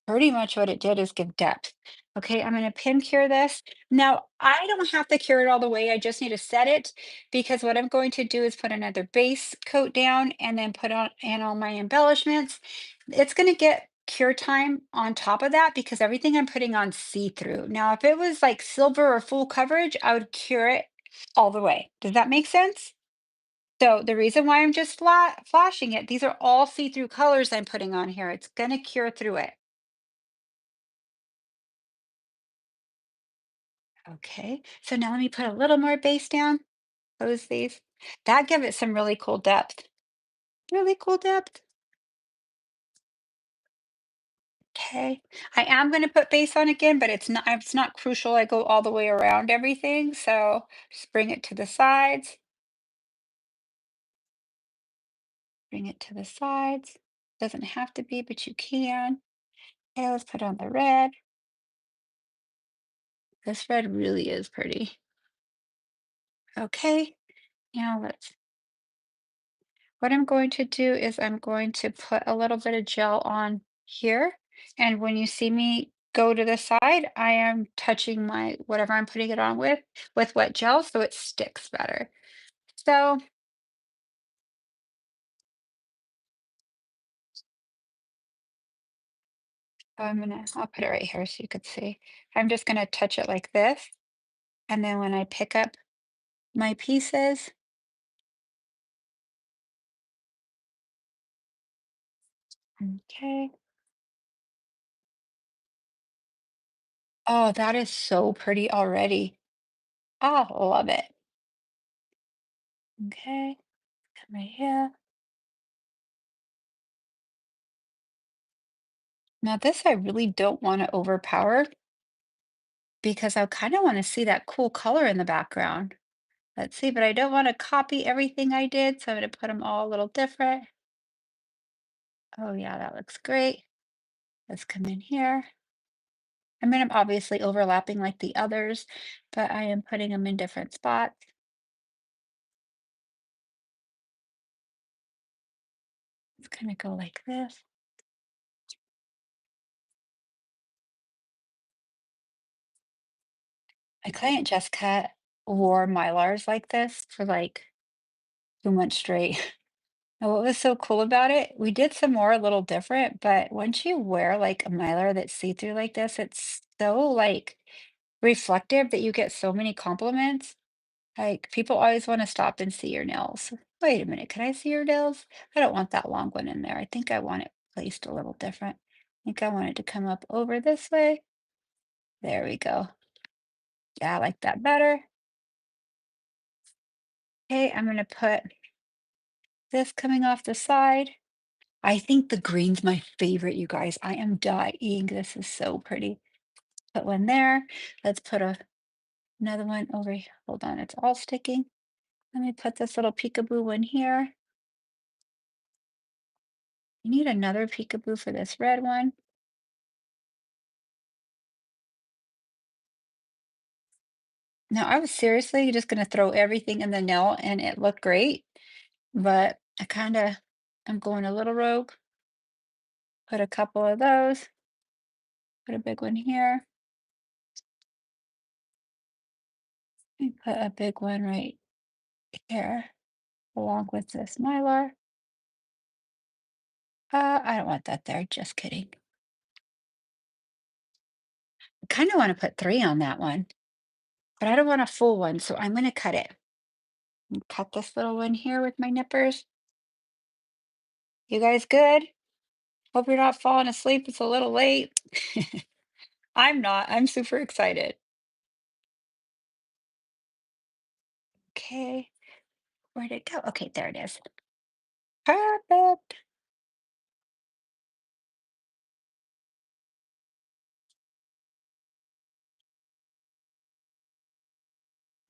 Pretty much what it did is give depth. Okay, I'm going to pin cure this. Now, I don't have to cure it all the way. I just need to set it because what I'm going to do is put another base coat down and then put on and all my embellishments. It's going to get cure time on top of that because everything I'm putting on see-through. Now, if it was like silver or full coverage, I would cure it all the way. Does that make sense? So the reason why I'm just flashing it, these are all see-through colors I'm putting on here. It's going to cure through it. Okay, so now let me put a little more base down. Close these. That give it some really cool depth. Really cool depth. Okay. I am gonna put base on again, but it's not crucial I go all the way around everything, so just bring it to the sides, bring it to the sides. Doesn't have to be, but you can. Okay, let's put on the red. This red really is pretty. Okay, now let's what I'm going to do is I'm going to put a little bit of gel on here. And when you see me go to the side, I am touching my whatever I'm putting it on with wet gel so it sticks better. So I'll put it right here so you could see. I'm just gonna touch it like this. And then when I pick up my pieces, okay. Oh, that is so pretty already. Oh, love it. Okay, come right here. Now this I really don't want to overpower because I kind of want to see that cool color in the background. Let's see, but I don't want to copy everything I did, so I'm going to put them all a little different. Oh yeah, that looks great. Let's come in here. I mean, I'm obviously overlapping like the others, but I am putting them in different spots. It's gonna go like this. My client Jessica wore Mylars like this for like 2 months straight. And what was so cool about it, we did some more a little different, but once you wear like a Mylar that's see-through like this, it's so like reflective that you get so many compliments. Like people always want to stop and see your nails. Wait a minute, can I see your nails? I don't want that long one in there. I think I want it placed a little different. I think I want it to come up over this way. There we go. Yeah, I like that better. Okay, I'm gonna put this coming off the side. I think the green's my favorite, you guys. I am dying. This is so pretty. Put one there. Let's put another one over here. Hold on, it's all sticking. Let me put this little peekaboo one here. You need another peekaboo for this red one. Now, I was seriously just gonna throw everything in the nail and it looked great, but I'm going a little rogue. Put a couple of those, put a big one here, and put a big one right here, along with this mylar. I don't want that there, just kidding. I kind of want to put three on that one, but I don't want a full one, so I'm gonna cut it. Cut this little one here with my nippers. You guys good? Hope you're not falling asleep. It's a little late. I'm not. I'm super excited. Okay, where'd it go? Okay, there it is. Perfect.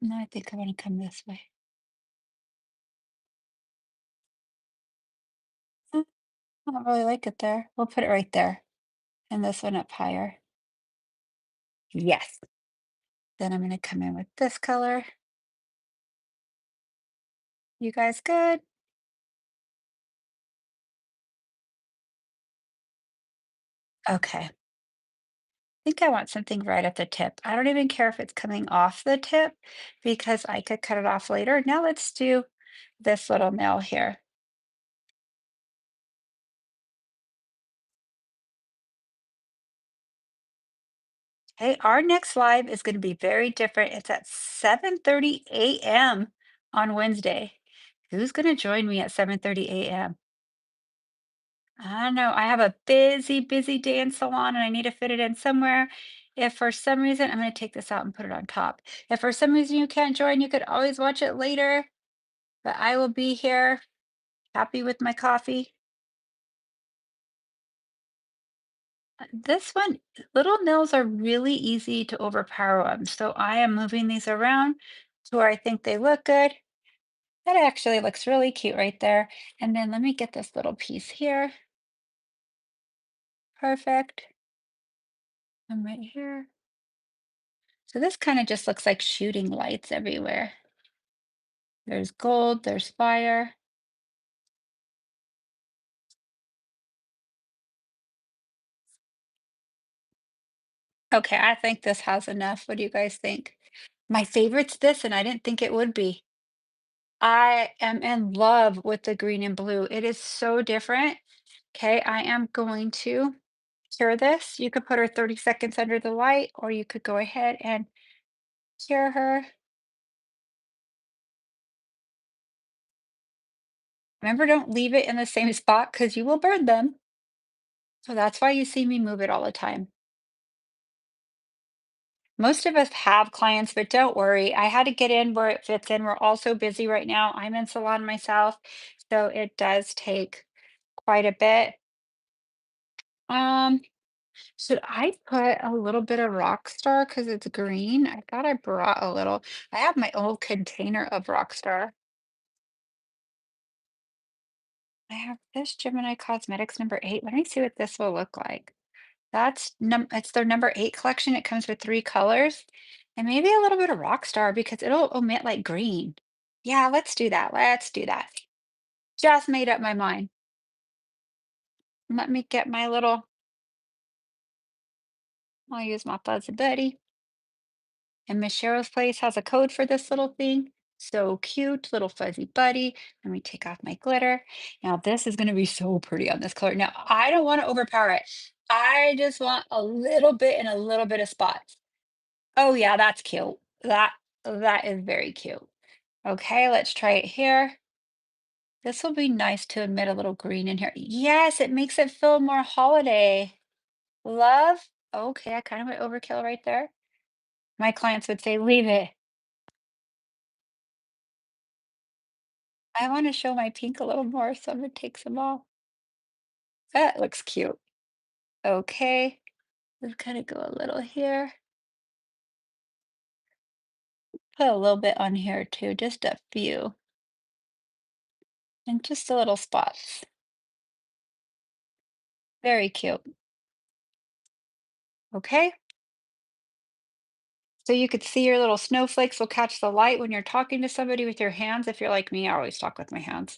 Now I think I want to come this way. I don't really like it there. We'll put it right there. And this one up higher. Yes. Then I'm going to come in with this color. You guys good? Okay. I think I want something right at the tip. I don't even care if it's coming off the tip because I could cut it off later. Now let's do this little nail here. Hey, our next live is going to be very different. It's at 7:30 a.m. on Wednesday. Who's going to join me at 7:30 a.m.? I don't know. I have a busy, busy day in salon and I need to fit it in somewhere. If for some reason, I'm going to take this out and put it on top. If for some reason you can't join, you could always watch it later. But I will be here, happy with my coffee. This one, little nails are really easy to overpower them. So I am moving these around to where I think they look good. That actually looks really cute right there. And then let me get this little piece here. Perfect. And right here. So this kind of just looks like shooting lights everywhere. There's gold, there's fire. Okay, I think this has enough. What do you guys think? My favorite's this, and I didn't think it would be. I am in love with the green and blue. It is so different. Okay, I am going to cure this. You could put her 30 seconds under the light, or you could go ahead and cure her. Remember, don't leave it in the same spot because you will burn them. So that's why you see me move it all the time. Most of us have clients, but don't worry. I had to get in where it fits in. We're all so busy right now. I'm in salon myself, so it does take quite a bit. Um, should I put a little bit of Rockstar because it's green? I thought I brought a little. I have my old container of Rockstar. I have this Gemini Cosmetics number 8. Let me see what this will look like. It's their number 8 collection. It comes with 3 colors and maybe a little bit of Rockstar because it'll omit like green. Yeah, let's do that. Let's do that. Just made up my mind. Let me get my little, I'll use my fuzzy buddy. And Miss Cheryl's Place has a code for this little thing. So cute, little fuzzy buddy. Let me take off my glitter. Now this is gonna be so pretty on this color. Now I don't want to overpower it. I just want a little bit and a little bit of spots. Oh yeah, that's cute. That is very cute. Okay, let's try it here. This will be nice to emit a little green in here. Yes, it makes it feel more holiday. Love. Okay, I kind of went overkill right there. My clients would say, leave it. I want to show my pink a little more, so I'm gonna take some off. That looks cute. Okay, let's kind of go a little here. Put a little bit on here too, just a few, and just a little spots. Very cute. Okay, so you could see your little snowflakes will catch the light when you're talking to somebody with your hands. If you're like me, I always talk with my hands.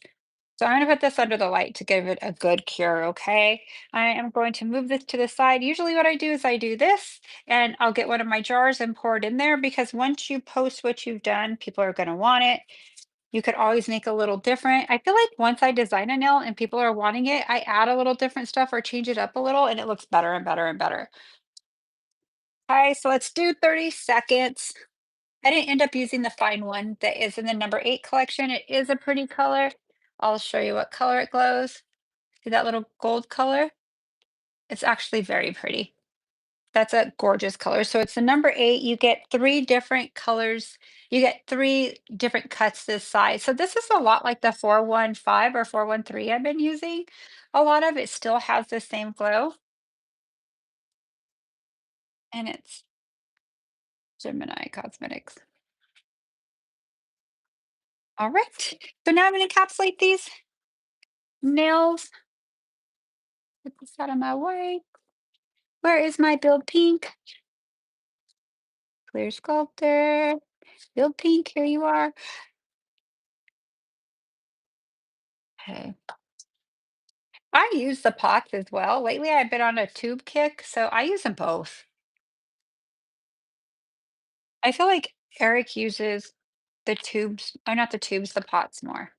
So I'm gonna put this under the light to give it a good cure, okay? I am going to move this to the side. Usually what I do is I do this and I'll get one of my jars and pour it in there because once you post what you've done, people are gonna want it. You could always make a little different. I feel like once I design a nail and people are wanting it, I add a little different stuff or change it up a little and it looks better and better and better. Okay, so let's do 30 seconds. I didn't end up using the fine one that is in the number 8 collection. It is a pretty color. I'll show you what color it glows. See that little gold color? It's actually very pretty. That's a gorgeous color. So it's the number 8. You get 3 different colors. You get 3 different cuts this size. So this is a lot like the 415 or 413 I've been using. A lot of it still has the same glow. And it's Gemini Cosmetics. All right. So now I'm going to encapsulate these nails. Get this out of my way. Where is my Build Pink? Clear Sculptor. Build Pink, here you are. Okay. I use the pots as well. Lately, I've been on a tube kick, so I use them both. I feel like Eric uses the tubes, or not the tubes, the pots more.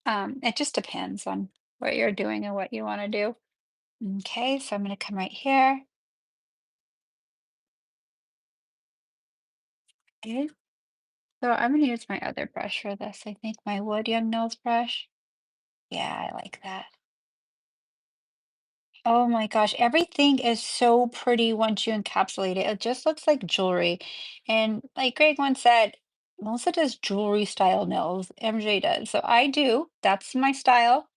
It just depends on what you're doing and what you want to do. Okay, so I'm going to come right here. Okay, so I'm going to use my other brush for this. I think my Wood Young Nose brush. Yeah, I like that. Oh my gosh, everything is so pretty once you encapsulate it. It just looks like jewelry. And like Greg once said, Melissa does jewelry style nails. MJ does. So I do. That's my style.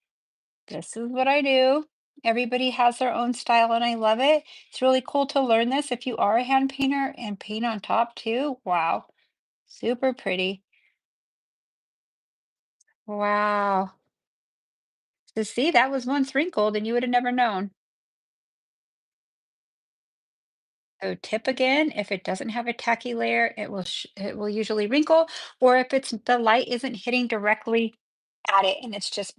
This is what I do. Everybody has their own style, and I love it. It's really cool to learn this if you are a hand painter and paint on top too. Wow, super pretty. Wow. So see, that was once wrinkled and you would have never known. So tip again, if it doesn't have a tacky layer, it will usually wrinkle, or if it's the light isn't hitting directly at it and it's just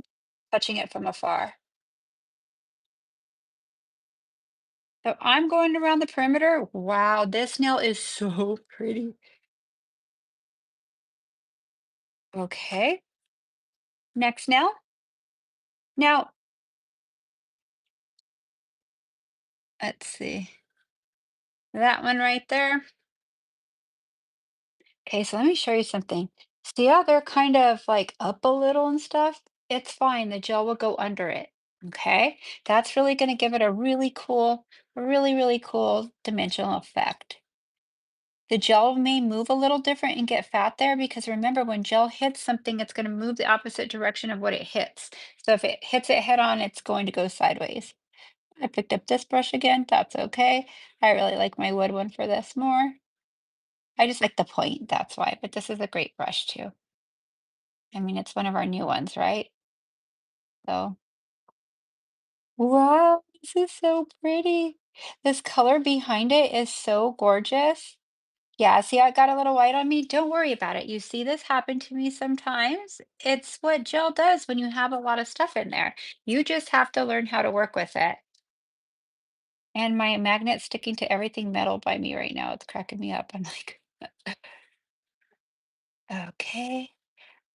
touching it from afar. So I'm going around the perimeter. Wow, this nail is so pretty. Okay, next nail. Now, let's see. That one right there. Okay, so let me show you something. See how they're kind of like up a little and stuff? It's fine. The gel will go under it. Okay, that's really going to give it a really cool, really cool dimensional effect. The gel may move a little different and get fat there because remember, when gel hits something, it's going to move the opposite direction of what it hits. So if it hits it head on, it's going to go sideways. I picked up this brush again. That's okay. I really like my wood one for this more. I just like the point, that's why, but this is a great brush too. I mean, it's one of our new ones, right? So, wow, this is so pretty. This color behind it is so gorgeous. Yeah, see, I got a little white on me. Don't worry about it. You see this happen to me sometimes. It's what gel does when you have a lot of stuff in there. You just have to learn how to work with it. And my magnet's sticking to everything metal by me right now. It's cracking me up. I'm like, okay.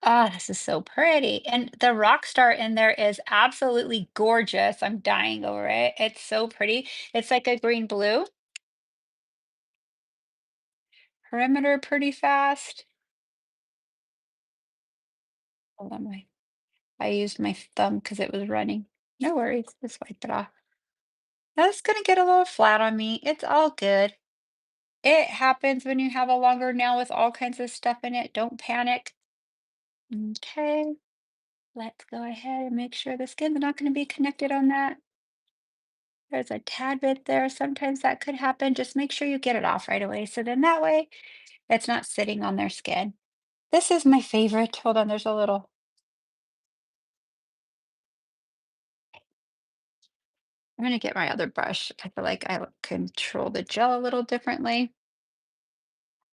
Ah, this is so pretty. And the rock star in there is absolutely gorgeous. I'm dying over it. It's so pretty. It's like a green blue. Perimeter pretty fast. Hold on, I used my thumb because it was running. No worries, just wipe it off. That's gonna get a little flat on me. It's all good. It happens when you have a longer nail with all kinds of stuff in it. Don't panic. Okay, let's go ahead and make sure the skin's not gonna be connected on that. There's a tad bit there. Sometimes that could happen. Just make sure you get it off right away. So then that way it's not sitting on their skin. This is my favorite. Hold on, there's a little. I'm gonna get my other brush. I feel like I control the gel a little differently.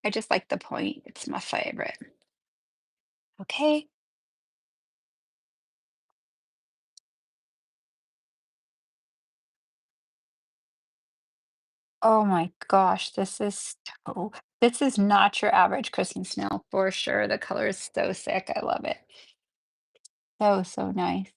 I just like the point. It's my favorite. Okay. Oh my gosh, this is not your average Christmas nail for sure. The color is so sick. I love it. So nice.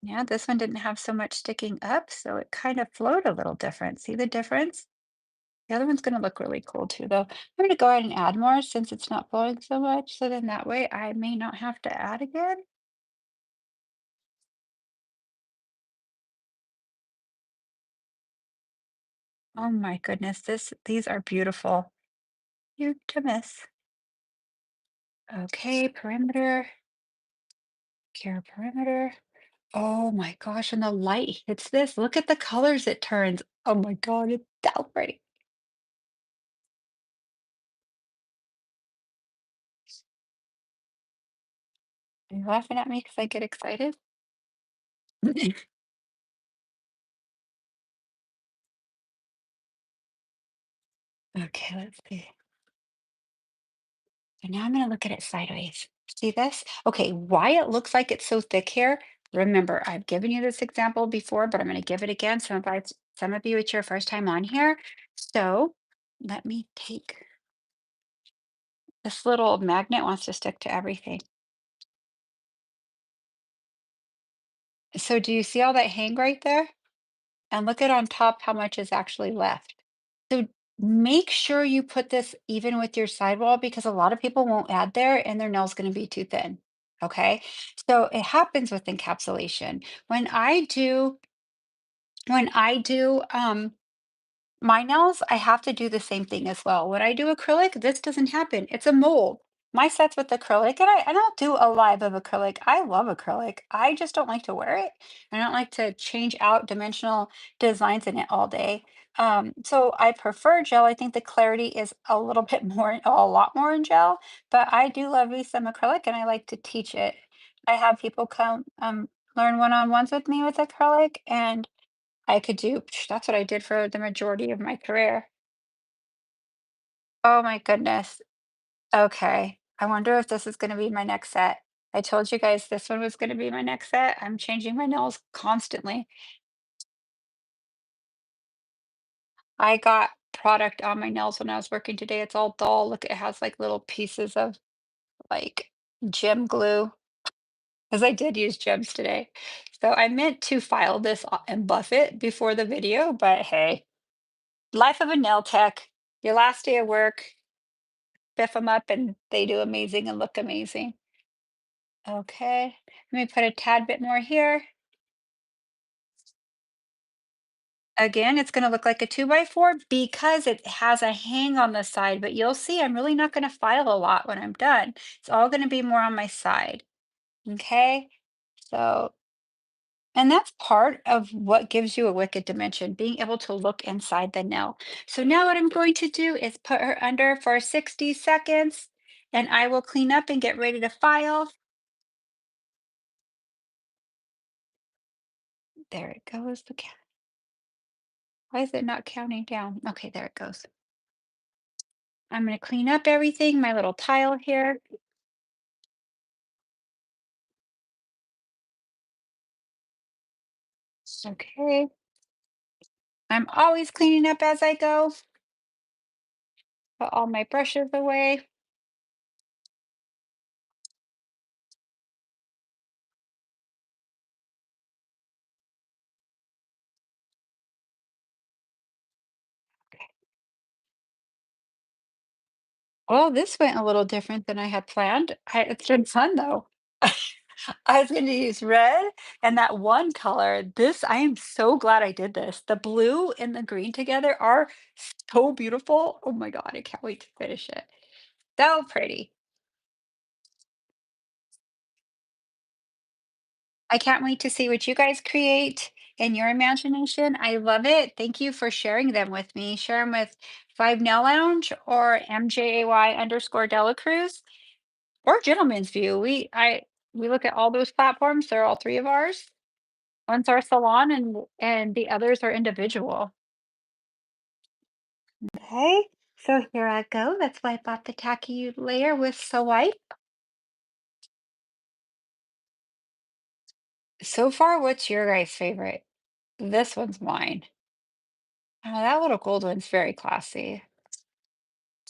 Yeah, this one didn't have so much sticking up, so it kind of flowed a little different. See the difference? The other one's gonna look really cool too, though. I'm gonna go ahead and add more since it's not flowing so much, so then that way I may not have to add again. Oh my goodness, these are beautiful. You to miss. Okay, perimeter, care perimeter. Oh my gosh, and the light hits this. Look at the colors it turns. Oh my God, it's so pretty. Are you laughing at me because I get excited? Okay, let's see. So now I'm going to look at it sideways. See this? Okay, why it looks like it's so thick here. Remember, I've given you this example before, but I'm going to give it again. Some of you, it's your first time on here. So let me take this little magnet wants to stick to everything. So do you see all that hang right there? And look at on top how much is actually left. So make sure you put this even with your sidewall because a lot of people won't add there and their nail's going to be too thin. Okay. So it happens with encapsulation. When I do My nails, I have to do the same thing as well. When I do acrylic, this doesn't happen. It's a mold. My sets with acrylic, and I don't do a lot of acrylic. I love acrylic. I just don't like to wear it. I don't like to change out dimensional designs in it all day. So I prefer gel. I think the clarity is a little bit more, a lot more in gel, but I do love me some acrylic and I like to teach it. I have people come learn one-on-ones with me with acrylic, and I could do that's what I did for the majority of my career. Oh my goodness. Okay. I wonder if this is gonna be my next set. I told you guys this one was gonna be my next set. I'm changing my nails constantly. I got product on my nails when I was working today. It's all dull. Look, it has like little pieces of like gem glue because I did use gems today. So I meant to file this and buff it before the video, but hey, life of a nail tech, your last day of work, biff them up and they do amazing and look amazing. Okay, let me put a tad bit more here. Again, it's gonna look like a 2 by 4 because it has a hang on the side, but you'll see I'm really not gonna file a lot when I'm done. It's all gonna be more on my side, okay? So, and that's part of what gives you a wicked dimension, being able to look inside the nail. So now what I'm going to do is put her under for 60 seconds, and I will clean up and get ready to file. There it goes. Why is it not counting down? Okay, there it goes. I'm going to clean up everything, my little tile here. Okay. I'm always cleaning up as I go. Put all my brushes away. Well, this went a little different than I had planned. It's been fun though. I was going to use red and that one color. I am so glad I did this. The blue and the green together are so beautiful. Oh my God, I can't wait to finish it. So pretty. I can't wait to see what you guys create in your imagination. I love it. Thank you for sharing them with me. Share them with Five Nail Lounge or MJAY_Delacruz or Gentleman's View. We look at all those platforms. They're all three of ours. One's our salon and the others are individual. Okay, so here I go. Let's wipe off the tacky layer with Wipe. So far, what's your guys' favorite? This one's mine. Oh, that little gold one's very classy.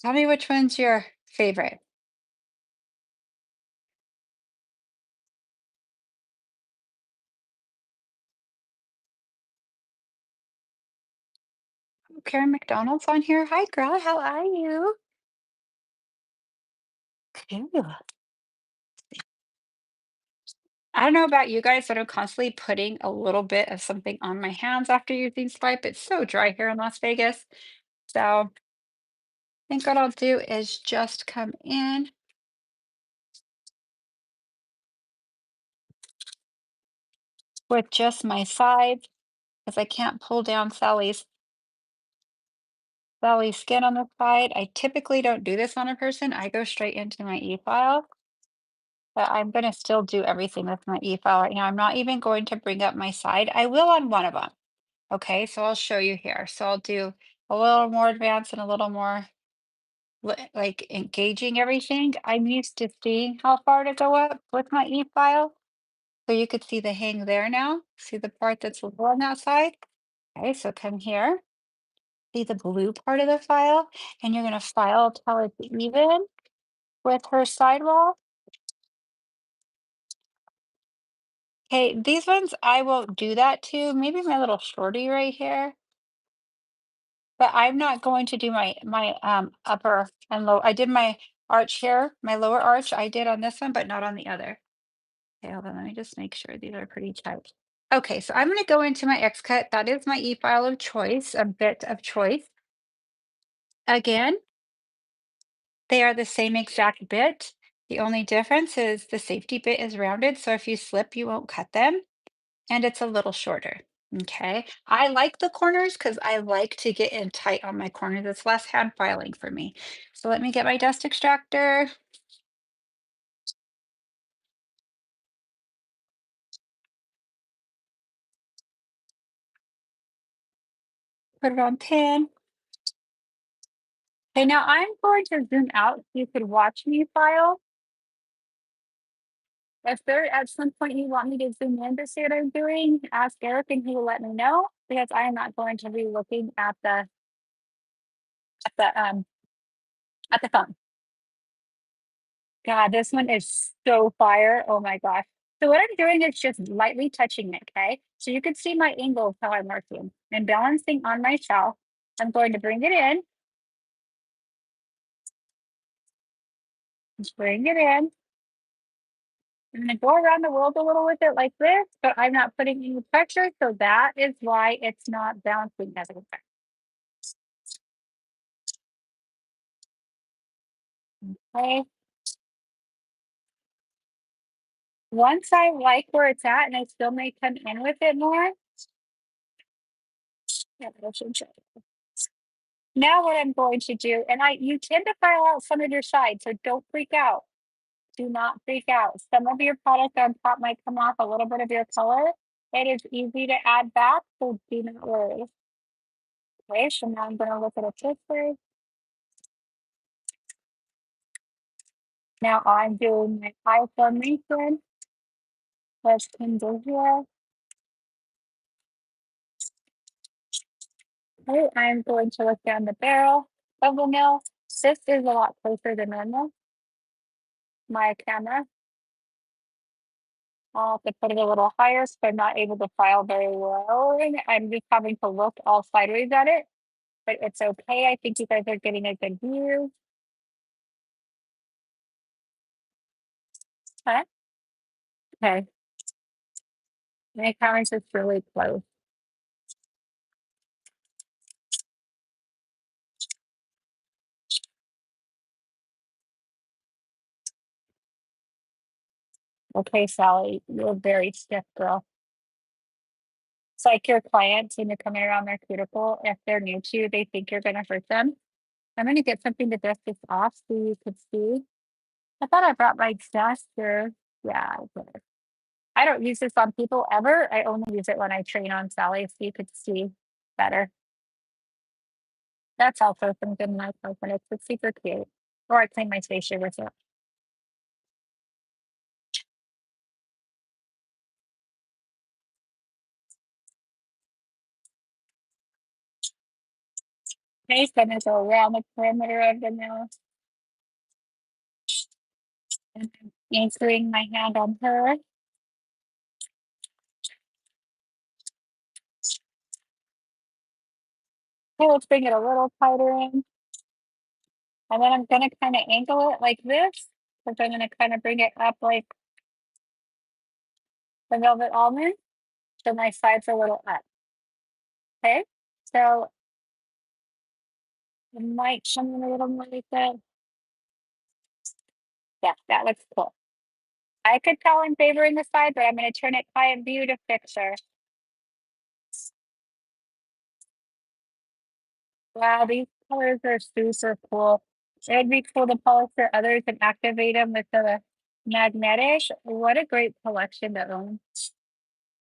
Tell me which one's your favorite. Oh, Karen McDonald's on here. Hi, girl. How are you? Cool. I don't know about you guys, but I'm constantly putting a little bit of something on my hands after using Swipe. It's so dry here in Las Vegas. So I think what I'll do is just come in with just my sides because I can't pull down Sally's skin on the side. I typically don't do this on a person. I go straight into my e-file. But I'm gonna still do everything with my e-file right now. I'm not even going to bring up my side. I will on one of them. Okay, so I'll show you here. So I'll do a little more advanced and a little more like engaging everything. I'm used to seeing how far to go up with my e-file. So you could see the hang there now. See the part that's low on that side? Okay, so come here. See the blue part of the file, and you're gonna file till it's even with her sidewall. Okay, these ones I won't do that to. Maybe my little shorty right here, but I'm not going to do my upper and low. I did my arch here, my lower arch I did on this one, but not on the other. Okay, hold on, let me just make sure these are pretty tight. Okay, so I'm going to go into my X-cut. That is my e-file of choice, a bit of choice. Again, they are the same exact bit. The only difference is the safety bit is rounded, so if you slip, you won't cut them, and it's a little shorter. Okay, I like the corners because I like to get in tight on my corners. It's less hand filing for me. So let me get my dust extractor, put it on pan. Okay, now I'm going to zoom out so you could watch me file. If there at some point you want me to zoom in to see what I'm doing, ask Eric and he will let me know because I am not going to be looking at the at the phone. God, this one is so fire. Oh my gosh. So what I'm doing is just lightly touching it, okay? So you can see my angle of how I'm working and balancing on my shelf. I'm going to bring it in, just bring it in. I'm gonna go around the world a little with it like this, but I'm not putting any pressure, so that is why it's not bouncing as a effect. Okay. Once I like where it's at and I still may come in with it more, yeah, I should check. Now what I'm going to do, and you tend to file out some of your sides, so don't freak out. Do not freak out. Some of your product on top might come off a little bit of your color. It is easy to add back, so do not worry. Okay, so now I'm gonna look at a picture. Now I'm doing my eye formation. Let's Tinsel here. Okay, I'm going to look down the barrel of the nail. This is a lot closer than normal. My camera. I'll have to put it a little higher so I'm not able to file very well. I'm just having to look all sideways at it, but it's okay. I think you guys are getting a good view. Huh? Okay. My camera's just really close. Okay, Sally, you're a very stiff girl. It's like your clients when you're coming around their cuticle, if they're new to you, they think you're gonna hurt them. I'm gonna get something to dust this off so you could see. I thought I brought my duster. Yeah, I did. I don't use this on people ever. I only use it when I train on Sally so you could see better. That's also something my coconut. It's super cute. Or I clean my facial with it. Nice, gonna go around the perimeter of the nose and then anchoring my hand on her. Okay, let's bring it a little tighter in. And then I'm gonna kind of angle it like this. Because I'm gonna kind of bring it up like the velvet almond. So my sides are a little up. Okay. So it might come in a little more like that. Yeah, that looks cool. I could tell I'm favoring the side, but I'm gonna turn it client view to fix her. Wow, these colors are super cool. It'd be cool to polish for others and activate them with the magnetic. What a great collection to own.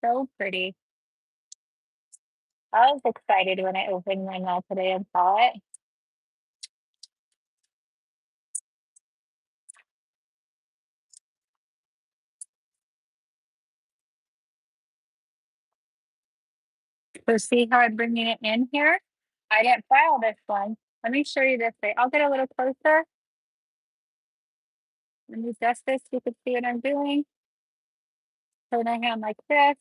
So pretty. I was excited when I opened mine out today and saw it. So see how I'm bringing it in here? I didn't file this one. Let me show you this way. I'll get a little closer. Let me adjust this so you can see what I'm doing. Turn my hand like this.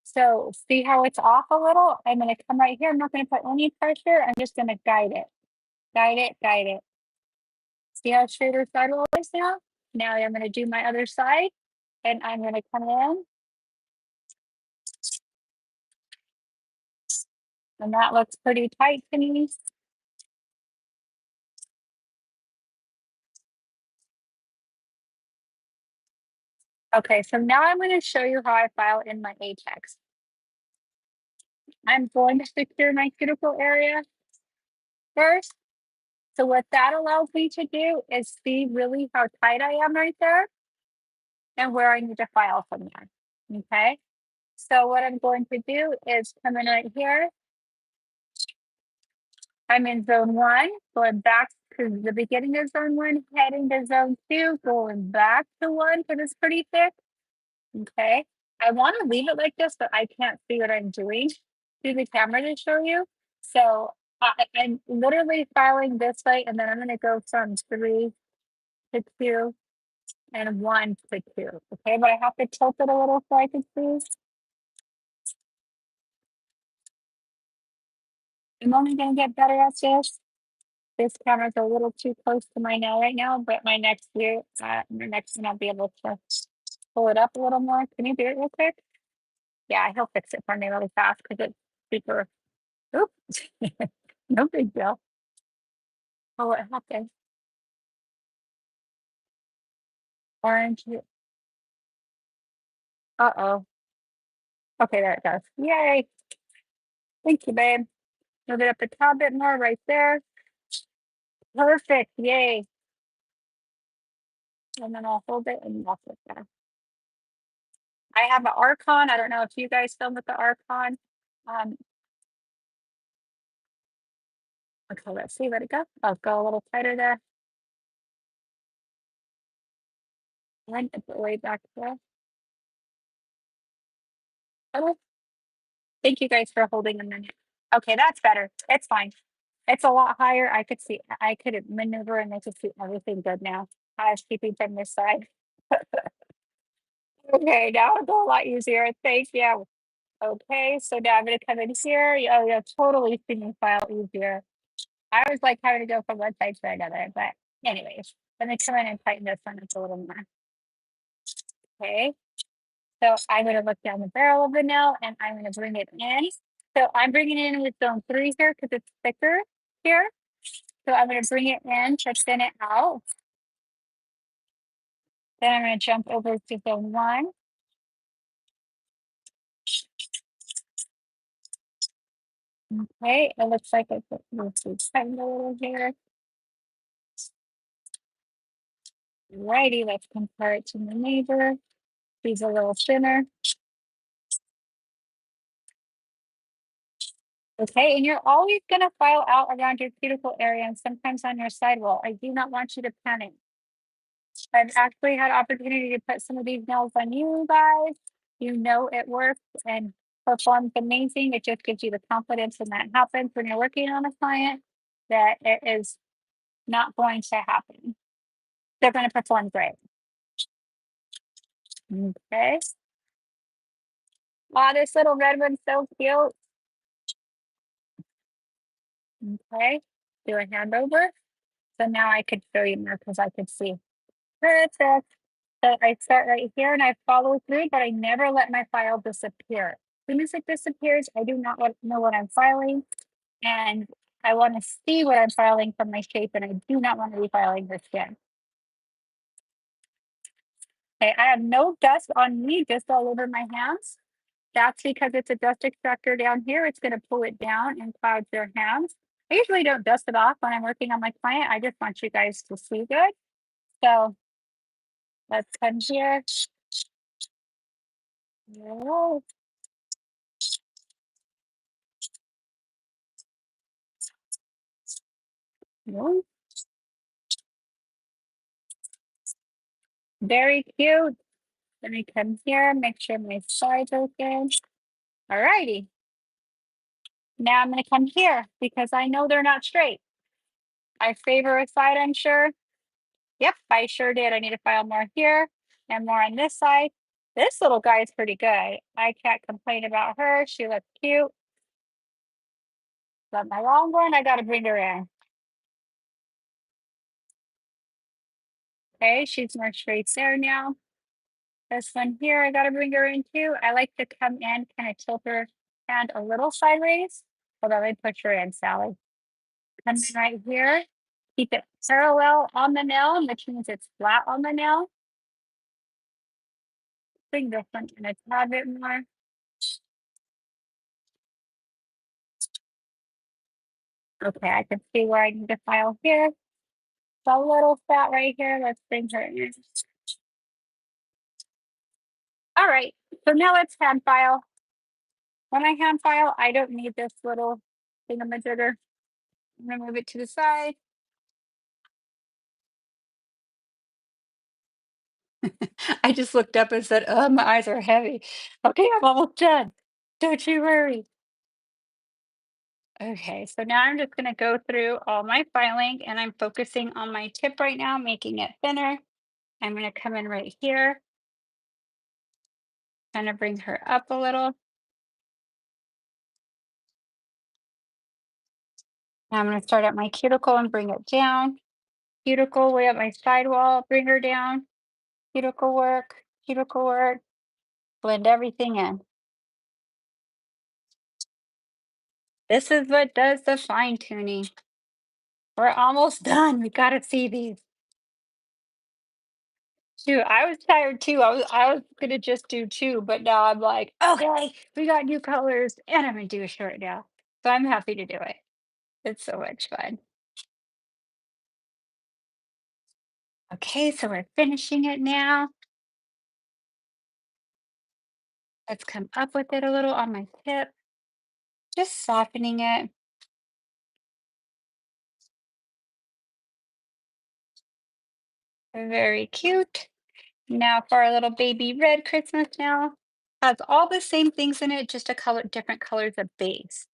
So see how it's off a little? I'm gonna come right here. I'm not gonna put any pressure. I'm just gonna guide it. Guide it, guide it. See how straight or sideways now? Now I'm gonna do my other side and I'm gonna come in And that looks pretty tight to me. Okay, so now I'm going to show you how I file in my apex. I'm going to secure my cuticle area first. So what that allows me to do is see really how tight I am right there and where I need to file from there. Okay. So what I'm going to do is come in right here. I'm in zone 1, going back to the beginning of zone 1, heading to zone 2, going back to 1 because it's pretty thick. Okay. I want to leave it like this, but I can't see what I'm doing through the camera to show you. So I'm literally filing this way, and then I'm going to go from 3 to 2 and 1 to 2. Okay, but I have to tilt it a little so I can see. I'm only going to get better at this. This camera's a little too close to my nail right now, but my next view, the next one I'll be able to pull it up a little more. Can you do it real quick? Yeah, he'll fix it for me really fast because it's super. Oops, no big deal. Oh, what happened? Orange. Uh-oh. Okay, there it goes. Yay. Thank you, babe. Move it up a tad bit more right there. Perfect. Yay. And then I'll hold it and lock it there. I have an Archon. I don't know if you guys film with the Archon. Um, okay, let's see. Let it go. I'll go a little tighter there. And it's way back there. Oh, thank you guys for holding a minute. Okay, that's better. It's fine. It's a lot higher. I could see, I could maneuver and I could see everything good now. I was keeping from this side. Okay, now it'll go a lot easier. Thank you. Okay, so now I'm gonna come in here. Oh, yeah, totally seeing file easier. I was like having to go from one side to another, but anyways, let me come in and tighten this one up a little more. Okay, so I'm gonna look down the barrel of the nail and I'm gonna bring it in. So I'm bringing it in with zone 3 here because it's thicker here. So I'm gonna bring it in to thin it out. Then I'm gonna jump over to zone 1. Okay, it looks like it's tightened a little here. Righty, let's compare it to the neighbor. He's a little thinner. Okay, and you're always going to file out around your cuticle area and sometimes on your sidewall. I do not want you to panic. I've actually had opportunity to put some of these nails on you guys. You know it works and performs amazing. It just gives you the confidence when that happens when you're working on a client that it is not going to happen. They're going to perform great. Okay. Wow, this little red one's so cute. Okay. Do a hand over. So now I could show you more because I could see. Perfect. So I start right here and I follow through, but I never let my file disappear. As soon as it disappears, I do not know what I'm filing. And I want to see what I'm filing from my shape, and I do not want to be filing this again. Okay, I have no dust on me, just all over my hands. That's because it's a dust extractor down here. It's going to pull it down and cloud your hands. I usually don't dust it off when I'm working on my client. I just want you guys to see good. So let's come here. Whoa. Whoa. Very cute. Let me come here, make sure my side's open. All righty. Now I'm going to come here because I know they're not straight. I favor a side, I'm sure. Yep, I sure did. I need to file more here and more on this side. This little guy is pretty good. I can't complain about her. She looks cute. But my long one, I got to bring her in. Okay, she's more straight there now. This one here, I got to bring her in too. I like to come in, kind of tilt her hand a little sideways Hold on, let me push her in, Sally. Come in right here. Keep it parallel on the nail, which means it's flat on the nail. Bring this one in a tad bit more. Okay, I can see where I need to file here. It's a little fat right here. Let's bring her in. All right, so now let's hand file. When I hand file, I don't need this little thingamajigger. I'm gonna move it to the side. I just looked up and said, oh, my eyes are heavy. Okay, I'm almost done. Don't you worry. Okay, so now I'm just gonna go through all my filing and I'm focusing on my tip right now, making it thinner. I'm gonna come in right here, kind of bring her up a little. Now I'm gonna start at my cuticle and bring it down. Cuticle way up my sidewall, bring her down. Cuticle work, blend everything in. This is what does the fine tuning. We're almost done. We gotta see these. Shoot, I was tired too. I was gonna just do two, but now I'm like, okay, we got new colors, and I'm gonna do a short now. So I'm happy to do it. It's so much fun. Okay, so we're finishing it now. Let's come up with it a little on my tip, just softening it. Very cute. Now for our little baby red Christmas now. Has all the same things in it, just a color, different colors of base.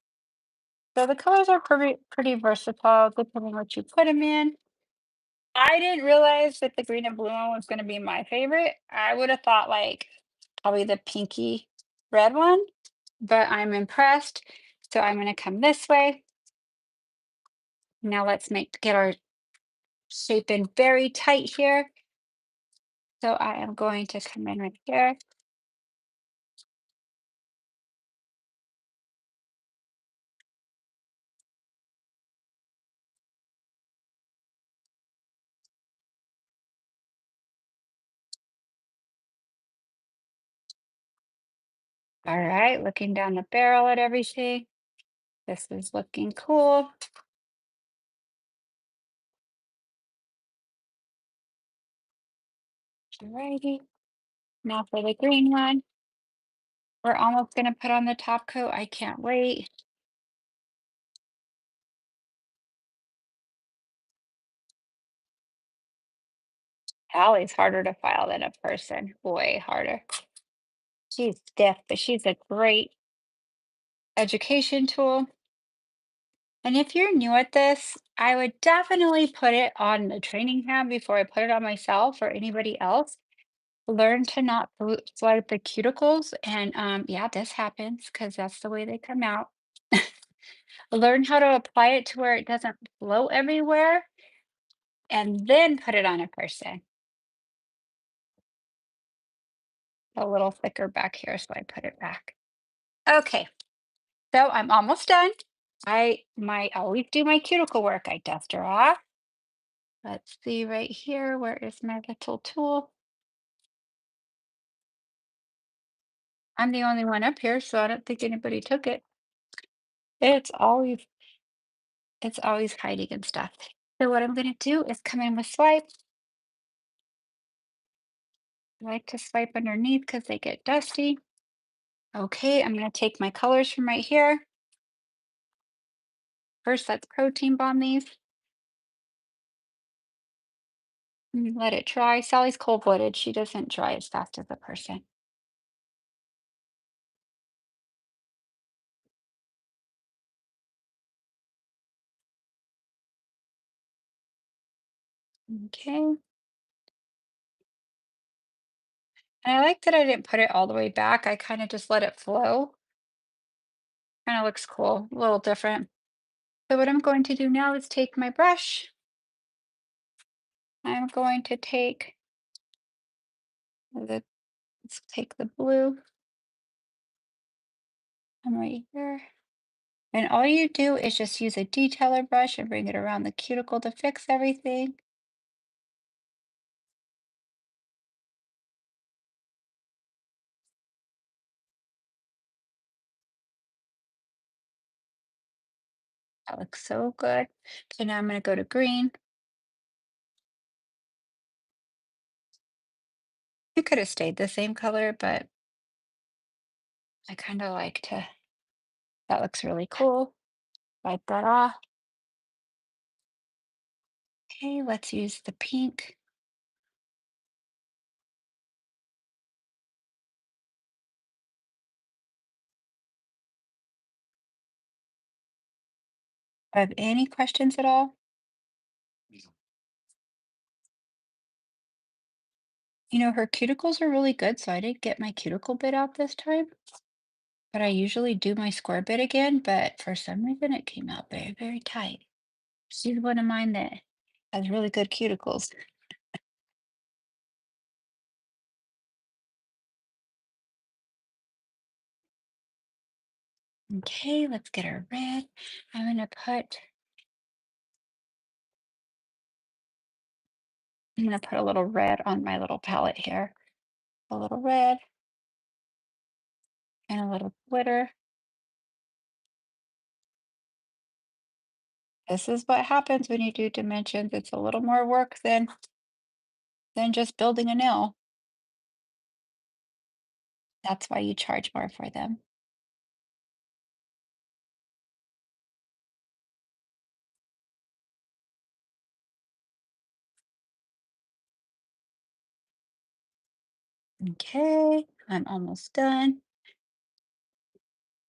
So the colors are pretty versatile, depending what you put them in. I didn't realize that the green and blue one was gonna be my favorite. I would have thought like probably the pinky red one, but I'm impressed. So I'm gonna come this way. Now let's get our shape in very tight here. So I am going to come in right here. All right, looking down the barrel at everything. This is looking cool. Alrighty. Now for the green one. We're almost gonna put on the top coat. I can't wait. Allie's harder to file than a person, way harder. She's stiff, but she's a great education tool. And if you're new at this, I would definitely put it on the training tab before I put it on myself or anybody else. Learn to not swipe the cuticles. And yeah, this happens because that's the way they come out. Learn how to apply it to where it doesn't flow everywhere and then put it on a person. A little thicker back here, so I put it back. Okay, so I'm almost done. I might always do my cuticle work. I dust her off. Let's see right here. Where is my little tool? I'm the only one up here, so I don't think anybody took it. It's always it's always hiding and stuff. So what I'm gonna do is come in with swipe. I like to swipe underneath because they get dusty. Okay, I'm gonna take my colors from right here. First, let's protein bond these. And let it dry. Sally's cold-blooded. She doesn't dry as fast as a person. Okay. And I like that I didn't put it all the way back. I kind of just let it flow. Kind of looks cool, a little different. So what I'm going to do now is take my brush. I'm going to take let's take the blue. I'm right here. And all you do is just use a detailer brush and bring it around the cuticle to fix everything. That looks so good. So now I'm going to go to green. You could have stayed the same color, but I kind of like to, that looks really cool. Wipe that off. Okay, let's use the pink. Have any questions at all? Her cuticles are really good, so I didn't get my cuticle bit out this time. But I usually do my square bit again, but for some reason it came out very, very tight. She's one of mine that has really good cuticles. Okay, let's get our red. I'm gonna put a little red on my little palette here. A little red and a little glitter. This is what happens when you do dimensions. It's a little more work than just building a nail. That's why you charge more for them. Okay, I'm almost done.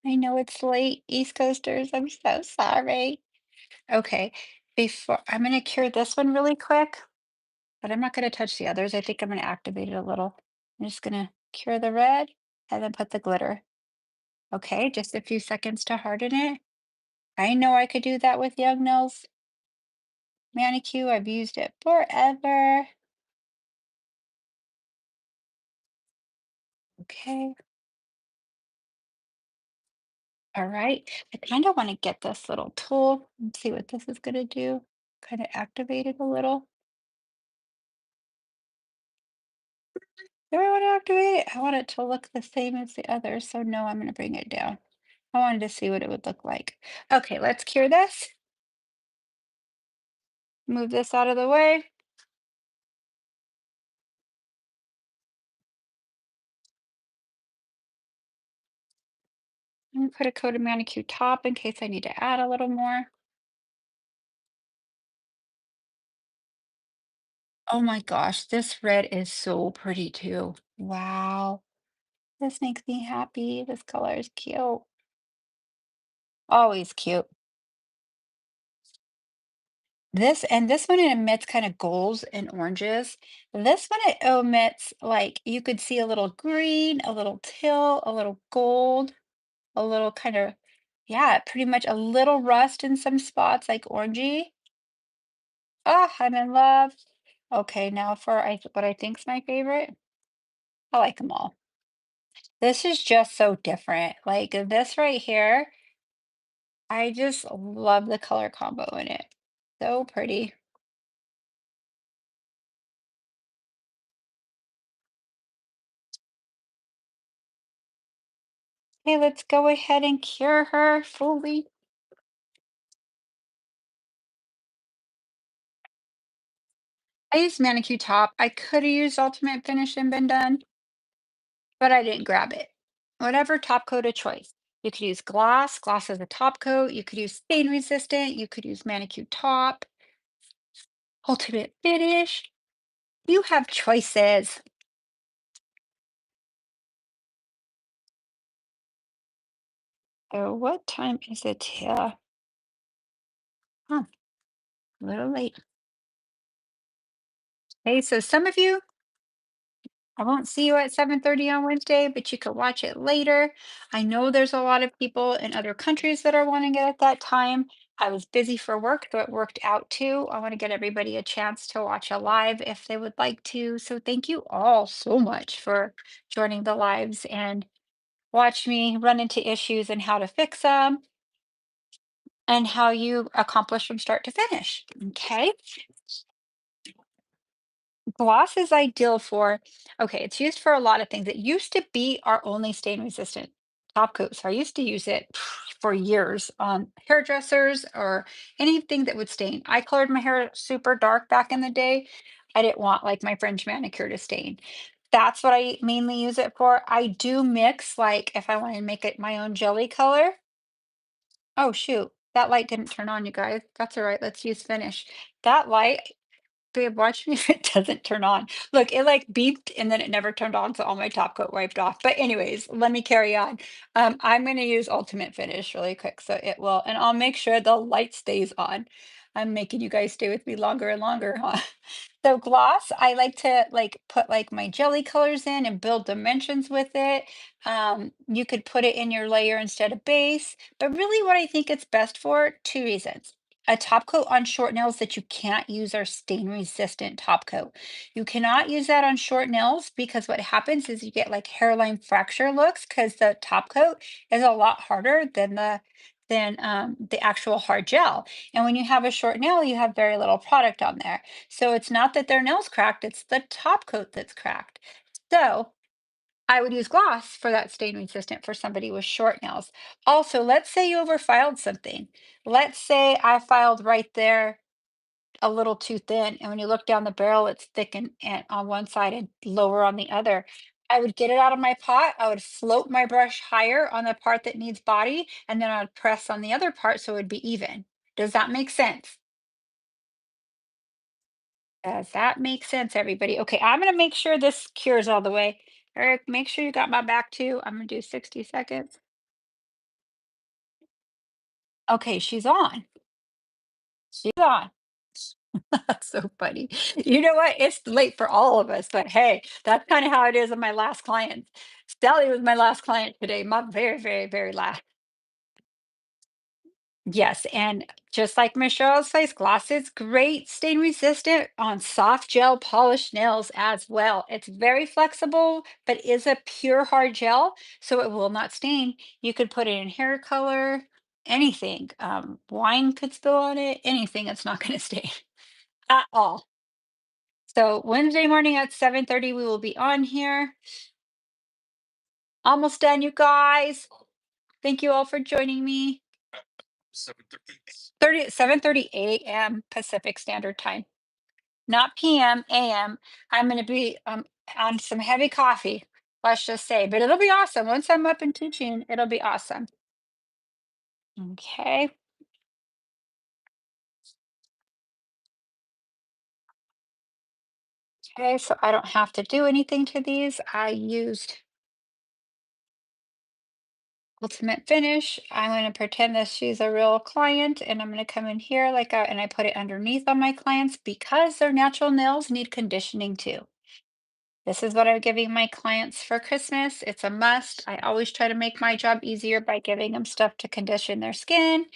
I know it's late, East Coasters. I'm so sorry. Okay, before I'm gonna cure this one really quick, but I'm not gonna touch the others. I think I'm gonna activate it a little. I'm just gonna cure the red and then put the glitter. Okay, just a few seconds to harden it. I know I could do that with Young Nails manicure. I've used it forever. Okay, all right. I kind of want to get this little tool and see what this is gonna do. Kind of activate it a little. Do I want to activate it? I want it to look the same as the others, so no, I'm gonna bring it down. I wanted to see what it would look like. Okay, let's cure this. Move this out of the way. I'm gonna put a coat of manicure top in case I need to add a little more. Oh my gosh, this red is so pretty too. Wow, this makes me happy. This color is cute. Always cute. This one it emits kind of golds and oranges. This one it emits like you could see a little green, a little teal, a little gold, a little kind of, yeah, pretty much a little rust in some spots like orangey. Oh, I'm in love. Okay, now for what I think's my favorite. I like them all. This is just so different. Like this right here, I just love the color combo in it. So pretty. Okay, let's go ahead and cure her fully. I used manicure top. I could have used ultimate finish and been done, but I didn't grab it. Whatever top coat of choice. You could use gloss. Gloss is a top coat. You could use stain resistant. You could use manicure top, ultimate finish. You have choices. Oh, what time is it here? Huh, a little late. Hey, so some of you, I won't see you at 7:30 on Wednesday, but you could watch it later. I know there's a lot of people in other countries that are wanting it at that time. I was busy for work, so it worked out too. I want to get everybody a chance to watch a live if they would like to. So thank you all so much for joining the lives and watch me run into issues and how to fix them. and how you accomplish from start to finish. Okay. Gloss is ideal for, okay, it's used for a lot of things. It used to be our only stain resistant top coat. So I used to use it for years on hairdressers or anything that would stain. I colored my hair super dark back in the day. I didn't want like my French manicure to stain. That's what I mainly use it for. I do mix, like if I want to make it my own jelly color. Oh shoot, that light didn't turn on, you guys. That's all right. Let's use finish. That light, babe, watch me if it doesn't turn on. Look, it like beeped and then it never turned on, so all my top coat wiped off. But anyways, let me carry on. I'm gonna use Ultimate Finish really quick, so it will, and I'll make sure the light stays on. I'm making you guys stay with me longer and longer, huh? So gloss, I like to like put like my jelly colors in and build dimensions with it. You could put it in your layer instead of base, but really what I think it's best for, two reasons. A top coat on short nails that you can't use are stain resistant top coat. You cannot use that on short nails because what happens is you get like hairline fracture looks because the top coat is a lot harder than the actual hard gel. And when you have a short nail, you have very little product on there. So it's not that their nail's cracked, it's the top coat that's cracked. So I would use gloss for that stain resistant for somebody with short nails. Also, let's say you overfiled something. Let's say I filed right there a little too thin, and when you look down the barrel, it's thick and on one side and lower on the other. I would get it out of my pot. I would float my brush higher on the part that needs body, and then I would press on the other part so it would be even. Does that make sense? Does that make sense, everybody? Okay, I'm gonna make sure this cures all the way. Eric, make sure you got my back too. I'm gonna do 60 seconds. Okay, she's on. She's on. That's so funny. You know what? It's late for all of us, but hey, that's kind of how it is on my last client. Sally was my last client today, my very, very, very last. Yes, and just like Michelle's face gloss, it's great stain resistant on soft gel polished nails as well. It's very flexible, but is a pure hard gel, so it will not stain. You could put it in hair color, anything. Wine could spill on it, anything, it's not going to stain at all. So Wednesday morning at 7:30, we will be on here. Almost done, you guys. Thank you all for joining me. 7:30 a.m. Pacific Standard Time, not p.m. a.m. I'm going to be on some heavy coffee, let's just say, but it'll be awesome. Once I'm up and teaching, it'll be awesome. Okay. Okay, so I don't have to do anything to these. I used Ultimate Finish. I'm going to pretend that she's a real client and I'm going to come in here and I put it underneath on my clients because their natural nails need conditioning too. This is what I'm giving my clients for Christmas. It's a must. I always try to make my job easier by giving them stuff to condition their skin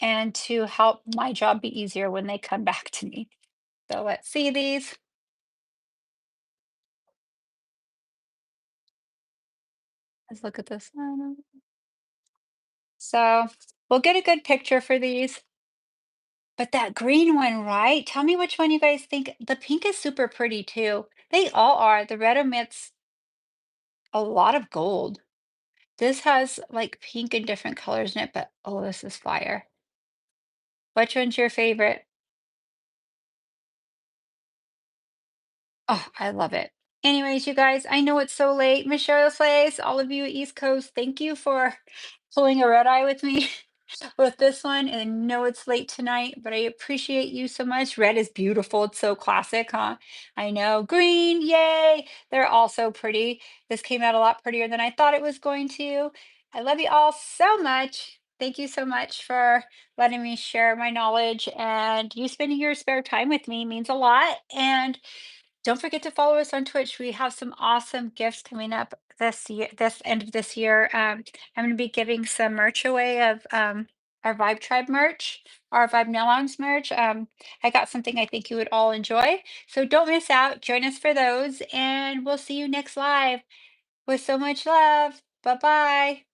and to help my job be easier when they come back to me. So let's see these. Let's look at this one. So we'll get a good picture for these. But that green one, right? Tell me which one you guys think. The pink is super pretty too. They all are. The red emits a lot of gold. This has like pink and different colors in it, but oh, this is fire. Which one's your favorite? Oh, I love it. Anyways, you guys, I know it's so late. Michelle's Place, all of you East Coast, thank you for pulling a red eye with me with this one. And I know it's late tonight, but I appreciate you so much. Red is beautiful. It's so classic, huh? I know. Green, yay. They're all so pretty. This came out a lot prettier than I thought it was going to. I love you all so much. Thank you so much for letting me share my knowledge, and you spending your spare time with me means a lot. And don't forget to follow us on Twitch. We have some awesome gifts coming up this year, this end of this year. I'm going to be giving some merch away of our Vibe Tribe merch, our Vibe Nail Arms merch. I got something I think you would all enjoy. So don't miss out. Join us for those, and we'll see you next live with so much love. Bye bye.